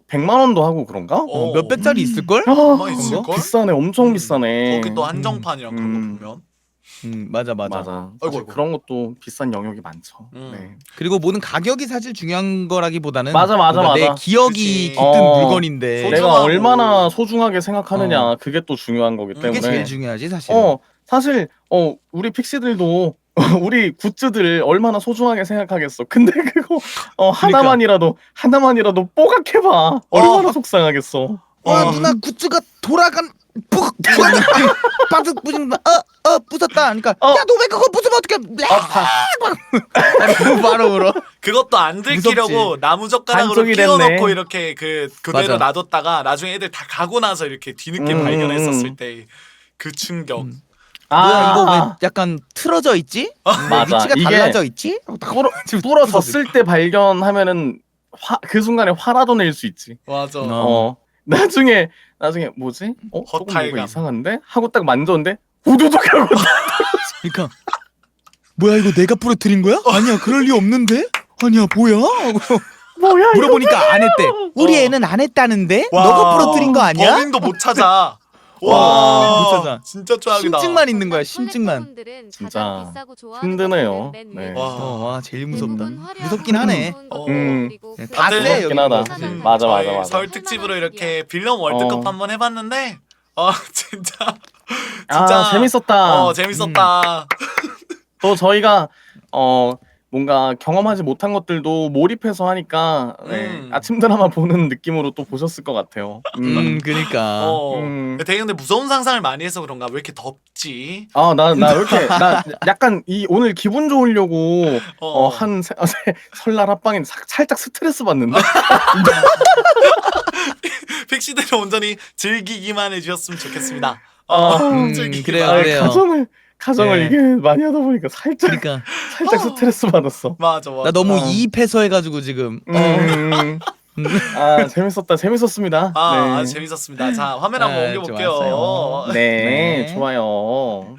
100만 원도 하고 그런가? 몇백짜리 있을 걸? 얼마 있을걸? 비싸네. 엄청 비싸네. 거기 또 한정판이랑 그런 거 보면. 맞아. 맞아. 아이고, 사실 그런 것도 비싼 영역이 많죠. 음. 네. 그리고 모든 가격이 사실 중요한 거라기보다는 맞아. 내 기억이 그치. 깃든 물건인데 소중하고. 내가 얼마나 소중하게 생각하느냐 그게 또 중요한 거기 때문에. 그게 제일 중요하지 사실. 사실 우리 픽시들도 우리 굿즈들 얼마나 소중하게 생각하겠어. 근데 그거 하나만이라도 뽀각해봐. 얼마나 속상하겠어. 와 누나 굿즈가 돌아간 빠득 부신다. 부쉈다. 그러니까 야 너 왜 그거 부수면 어떡해? 바로 울어. 그것도 안 들키려고 무섭지. 나무젓가락으로 반쪽이 끼워놓고 됐네. 이렇게 그대로 맞아. 놔뒀다가 나중에 애들 다 가고 나서 이렇게 뒤늦게 발견했었을 때 그 충격. 뭐야 이거 왜 약간 틀어져 있지? 맞아. 위치가 이게 달라져 있지? 부러졌을 때 발견하면은 그 순간에 화라도 낼 수 있지. 맞아. 어. 나중에 뭐지? 조금 뭔가 허탈감. 이상한데? 하고 딱 만졌는데 우두둑하고 그러니까 뭐야 이거 내가 부러뜨린 거야? 아니야 그럴 리 없는데? 아니야 뭐야? 하고 뭐야 이거? 물어보니까 안 했대. 우리 애는 안 했다는데? 와, 너가 부러뜨린 거 아니야? 범인도 못 찾아. 와, 와, 못 찾아. 진짜 쫙이다. 심증만 있는 거야 심증만. 진짜 힘드네요. 네. 와 제일 무섭다. 무섭긴 무섭긴 하네. 다 다들 쎄, 그렇긴 하다. 맞아 맞아 저희 맞아. 설 특집으로 이렇게 빌런 월드컵 한번 해봤는데 진짜 재밌었다. 재밌었다. 또 저희가 뭔가 경험하지 못한 것들도 몰입해서 하니까 네, 아침 드라마 보는 느낌으로 또 보셨을 것 같아요. 그니까. 되게 근데 무서운 상상을 많이 해서 그런가 왜 이렇게 덥지? 나 왜 이렇게 나 약간 오늘 기분 좋으려고 한 설날 합방에 살짝 스트레스 받는데. 픽시들은 온전히 즐기기만 해주셨으면 좋겠습니다. 그래요 아, 그래요. 가정을 네. 이게 많이 하다 보니까 살짝 그러니까 스트레스 받았어. 맞아. 나 너무 이입해서 해가지고 지금. 재밌었습니다. 네. 아주 재밌었습니다. 자 화면 한번 네, 옮겨볼게요. 좋았어요. 네, 네. 좋아요.